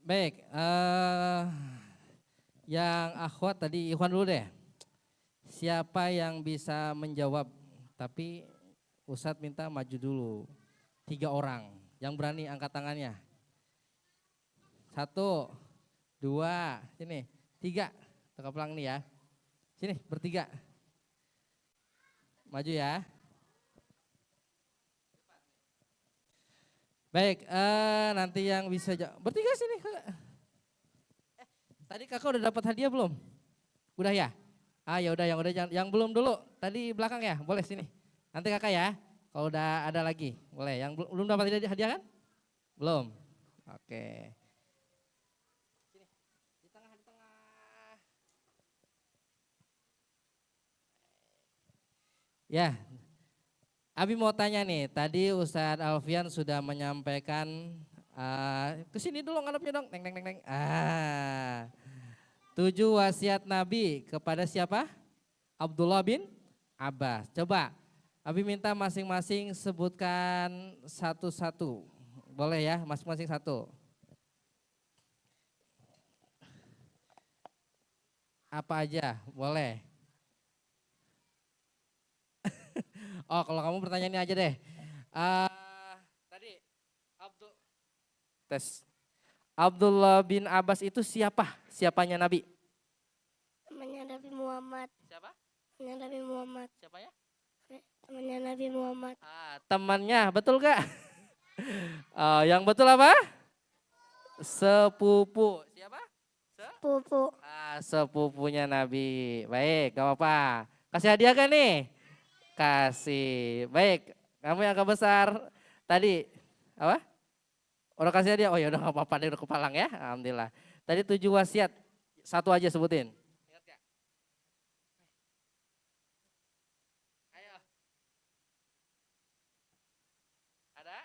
Baik, yang akhwat tadi Ikhwan dulu deh. Siapa yang bisa menjawab? Tapi Ustadz minta maju dulu. 3 orang yang berani angkat tangannya. 1, 2, sini. 3, teka pelang nih ya. Sini bertiga. Maju ya. Baik, nanti yang bisa bertiga sini kakak. Tadi kakak udah dapat hadiah belum? Udah ya? Ah ya udah, yang belum dulu. Tadi belakang ya, boleh sini. Nanti kakak ya. Kalau udah ada lagi, boleh. Yang belum dapat hadiah kan? Belum. Oke. Sini, di tengah, di tengah. Ya. Abi mau tanya nih, tadi Ustadz Alfian sudah menyampaikan, kesini dulu ngadepnya dong, neng neng neng neng. 7 wasiat Nabi kepada siapa? Abdullah bin Abbas. Coba, Abi minta masing-masing sebutkan satu-satu. Boleh ya, masing-masing satu. Apa aja, boleh. Oh, kalau kamu pertanyaannya aja deh. Tadi Abdullah bin Abbas itu siapa? Siapanya Nabi? Temannya Nabi Muhammad. Siapa? Temannya Nabi Muhammad. Siapa ya? Temannya Nabi Muhammad. Temannya, betul gak? Yang betul apa? Sepupu. Siapa? Sepupu. Sepupunya Nabi. Baik, gak apa-apa. Kasih hadiah kan nih? kasih. Baik, kamu yang kebesar tadi apa? Udah kasih dia. Oh ya udah nggak apa-apa deh udah kepalang ya. Alhamdulillah. Tadi 7 wasiat. Satu aja sebutin. Ingat gak? Ayo. Ada?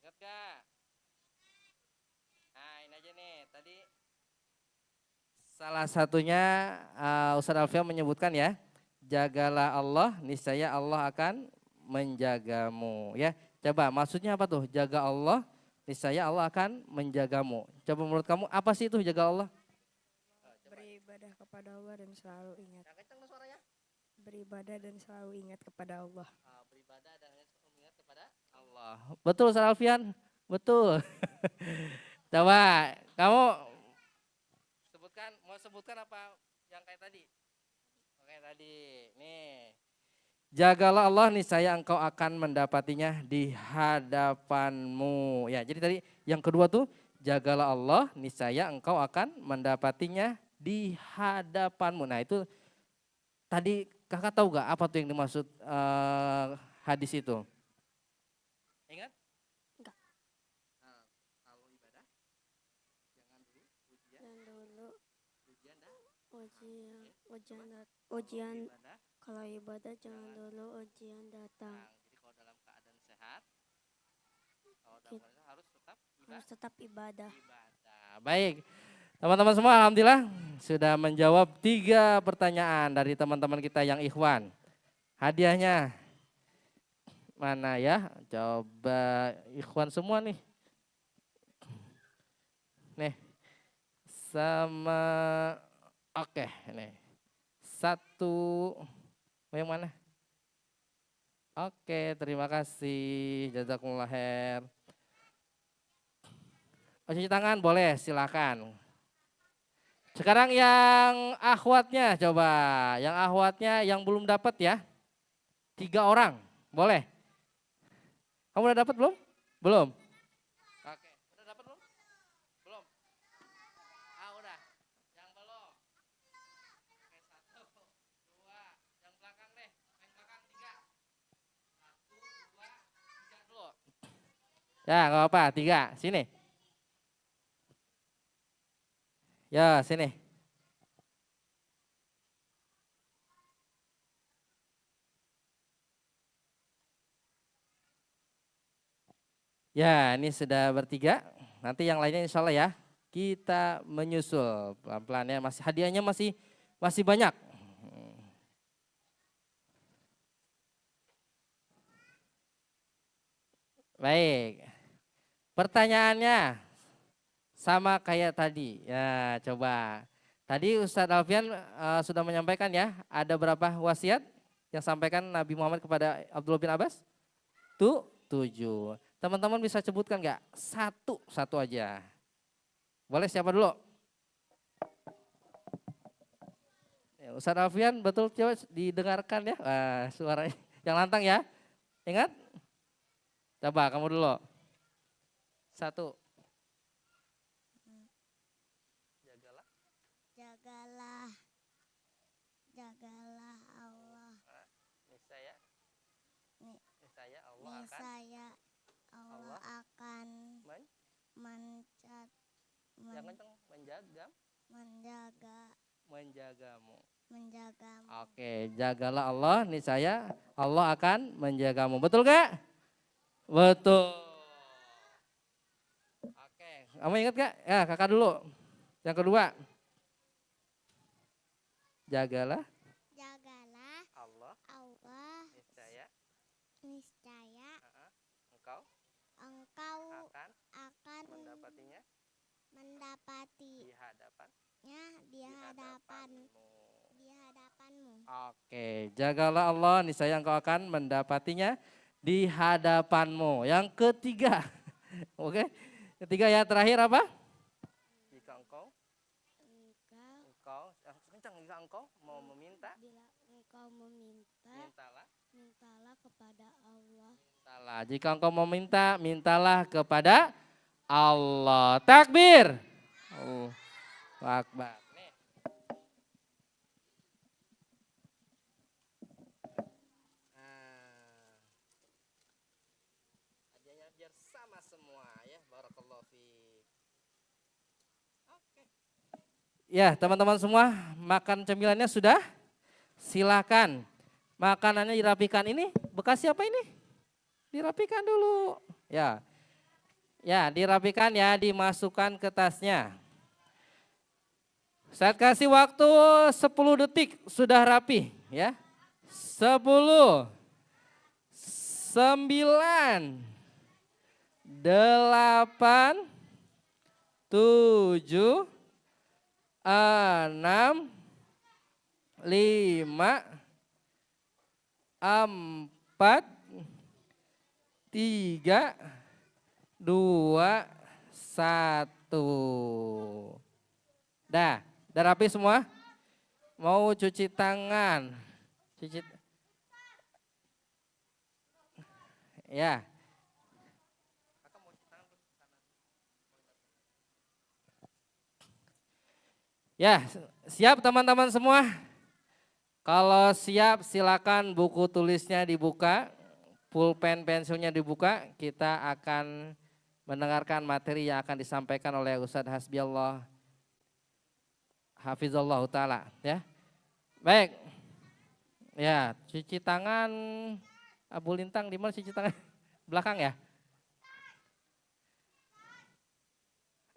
Ingat gak? Nah ini aja nih. Tadi salah satunya Ustadz Alfian menyebutkan ya. Jagalah Allah, niscaya Allah akan menjagamu. Ya, coba maksudnya apa tuh? Jaga Allah, niscaya Allah akan menjagamu. Coba menurut kamu apa sih itu jaga Allah? Beribadah kepada Allah dan selalu ingat. Yang kencang suaranya. Beribadah dan selalu ingat kepada Allah. Beribadah dan ingat kepada Allah. Betul Ustaz Alfian? Betul. Coba kamu mau sebutkan apa yang kayak tadi? Oke tadi, nih. Jagalah Allah niscaya engkau akan mendapatinya di hadapanmu. Ya, jadi tadi yang kedua tuh jagalah Allah niscaya engkau akan mendapatinya di hadapanmu. Nah, itu tadi Kakak tahu gak apa tuh yang dimaksud hadis itu? Ingat? Enggak. Nah, kalau ibadah jangan dulu ujian. Ujian dah. Ujian Ibadah. kalau ibadah jangan dulu ujian datang. Jadi kalau dalam keadaan sehat, kalau dalam keadaan sehat harus tetap Ibadah. Baik, teman-teman semua alhamdulillah sudah menjawab 3 pertanyaan dari teman-teman kita yang ikhwan. Hadiahnya mana ya? Coba ikhwan semua nih. Nih, sama oke, nih. 1, yang mana? Oke, terima kasih. Jazakumullah khair. Cuci tangan boleh, silakan. Sekarang yang akhwatnya coba. Yang akhwatnya yang belum dapat ya. 3 orang, boleh. Kamu udah dapat belum? Belum. Oke, udah dapat belum? Belum. Udah. Yang belum. Oke, 1, 2, yang belakang deh. Yang belakang 3. 1, 2, 3 dulu. Ya, nggak apa-apa, 3. Sini. Ya, sini. Ya, ini sudah bertiga. Nanti yang lainnya insya Allah ya. Kita menyusul pelan-pelan ya. Hadiahnya masih banyak. Baik. Pertanyaannya sama kayak tadi. Ya, coba. Tadi Ustadz Alfian sudah menyampaikan ya, ada berapa wasiat yang sampaikan Nabi Muhammad kepada Abdullah bin Abbas? 7. Teman-teman bisa sebutkan nggak? Satu aja. Boleh siapa dulu? Ya, Ustadz Alfian betul coba didengarkan ya suaranya. Yang lantang ya. Ingat? Coba kamu dulu. 1. Jagalah Allah. Niscaya Allah akan menjagamu. menjagamu. Oke, jagalah Allah, niscaya Allah akan menjagamu. Betul gak? Betul. Oke, kamu ingat gak? Ya, kakak dulu. Yang kedua. Jagalah Allah niscaya engkau akan mendapatinya di hadapanmu. Oke, jagalah Allah, niscaya engkau akan mendapatinya di hadapanmu. Yang ketiga. Oke. Ketiga ya, terakhir apa? Jika engkau mau meminta, Bila engkau meminta, mintalah kepada Allah. Jika engkau mau minta, mintalah kepada Allah. Takbir. Allahu Akbar. Nih. biar sama semua ya. Barakallahu fiik. Oke. Ya, teman-teman semua, makan cemilannya sudah? Silakan. Makanannya dirapikan. Ini bekas siapa ini? Dirapikan dulu. Ya. Ya, dirapikan ya, dimasukkan ke tasnya. Saya kasih waktu 10 detik sudah rapi ya. 10, 9, 8, 7, 6, 5, 4, 3, 2, 1. Dah rapi semua? Mau cuci tangan? Ya. Ya, siap teman-teman semua? Kalau siap silakan buku tulisnya dibuka, pulpen pensilnya dibuka, kita akan mendengarkan materi yang akan disampaikan oleh Ustadz Hasbiallah Hafizallahu ta'ala ya. Baik. Ya, cuci tangan Abu Lintang di mana cuci tangan? Belakang ya?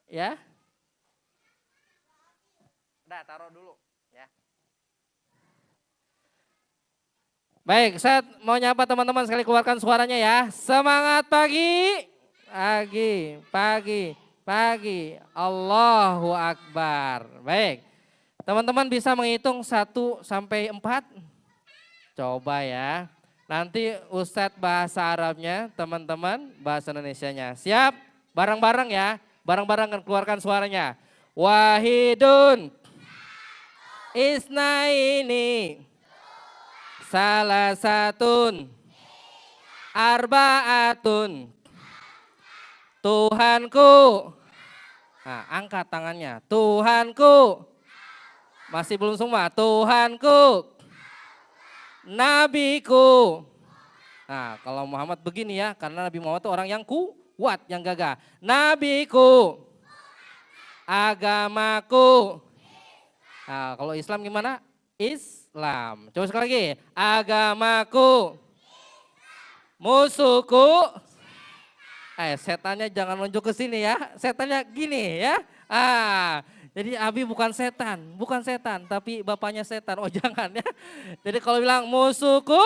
Ya. Udah taruh dulu ya. Baik, saya mau nyapa teman-teman sekali keluarkan suaranya ya. Semangat pagi. Pagi. Allahu Akbar. Baik. Teman-teman bisa menghitung 1 sampai 4? Coba ya. Nanti Ustadz bahasa Arabnya, teman-teman bahasa Indonesianya. Siap? Bareng-bareng ya. Bareng-bareng keluarkan suaranya. Wahidun. Isnaini. Salasatun. Arbaatun. Tuhanku. Nah, angkat tangannya. Tuhanku. Masih belum semua. Tuhanku. Nabiku. Nah, kalau Muhammad begini ya, karena Nabi Muhammad itu orang yang kuat, yang gagah. Nabiku. Agamaku. Nah, kalau Islam gimana? Islam. Coba sekali lagi. Agamaku. Musuhku. Setannya jangan nunjuk ke sini ya. Setannya gini ya. Jadi Abi bukan setan, tapi bapaknya setan. Oh jangan ya. Jadi kalau bilang musuhku,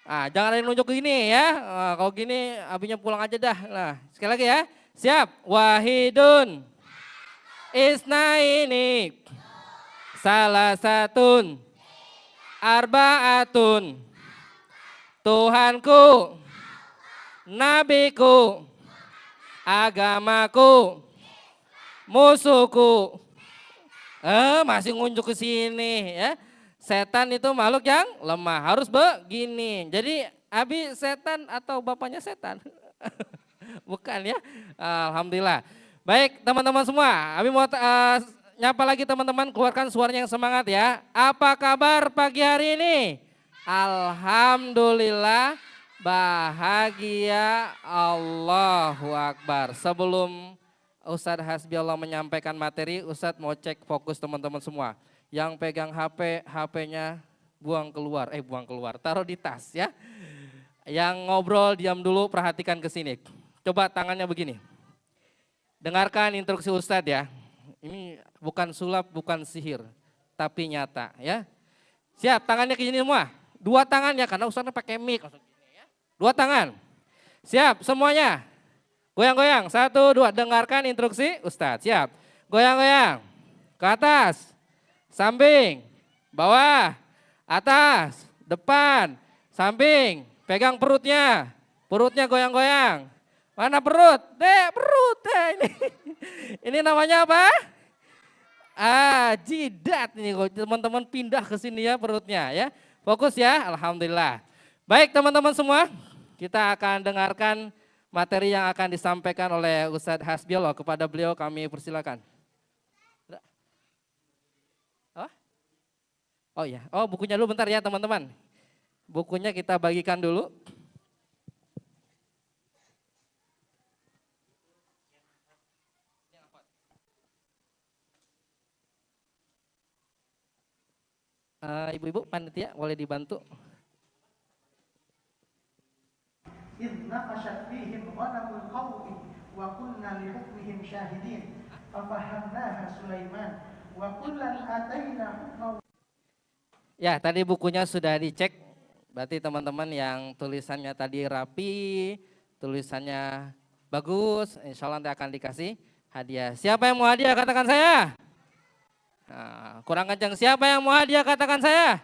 jangan ada yang nunjuk ke gini ya. Kalau gini Abinya pulang aja dah. Nah, sekali lagi ya. Siap. Wahidun. Isnaini. Salasatun. Arbaatun. Tuhanku. Nabiku. Agamaku. Musuhku. Masih ngunjuk ke sini ya. Setan itu makhluk yang lemah, harus begini. Jadi Abi setan atau bapaknya setan? Bukan ya. Alhamdulillah. Baik teman-teman semua, Abi mau nyapa lagi teman-teman, keluarkan suaranya yang semangat ya. Apa kabar pagi hari ini? Alhamdulillah bahagia, Allahu Akbar. Sebelum Ustadz Hasbiallah menyampaikan materi, Ustadz mau cek fokus teman-teman semua. Yang pegang HP-nya buang keluar, taruh di tas ya. Yang ngobrol diam dulu, perhatikan ke sini. Coba tangannya begini. Dengarkan instruksi Ustadz ya. Ini bukan sulap, bukan sihir, tapi nyata ya. Siap, tangannya ke sini semua. 2 tangan ya, karena Ustadznya pakai mic. 2 tangan. Siap semuanya. Goyang-goyang, 1, 2, dengarkan instruksi Ustadz, siap. Goyang-goyang, ke atas, samping, bawah, atas, depan, samping, pegang perutnya goyang-goyang. Mana perut? Perut ini. Ini namanya apa? Jidat ini, teman-teman pindah ke sini ya perutnya ya. Fokus ya, alhamdulillah. Baik teman-teman semua, kita akan dengarkan materi yang akan disampaikan oleh Ustadz Hasbiallah. Kepada beliau kami persilakan. Oh ya, bukunya dulu bentar ya teman-teman. Bukunya kita bagikan dulu. Ibu-ibu panitia boleh dibantu. إذ نقشت فيهم غنم القوم وكنا لحكمهم شاهدين ففهمناها سليمان وكلا آتينا حكما. Ya, tadi bukunya sudah dicek. Berarti teman-teman yang tulisannya tadi rapi, tulisannya bagus, insya Allah nanti akan dikasih hadiah. Siapa yang mau hadiah? Katakan saya. Nah, kurang kencang. Siapa yang mau hadiah? Katakan saya.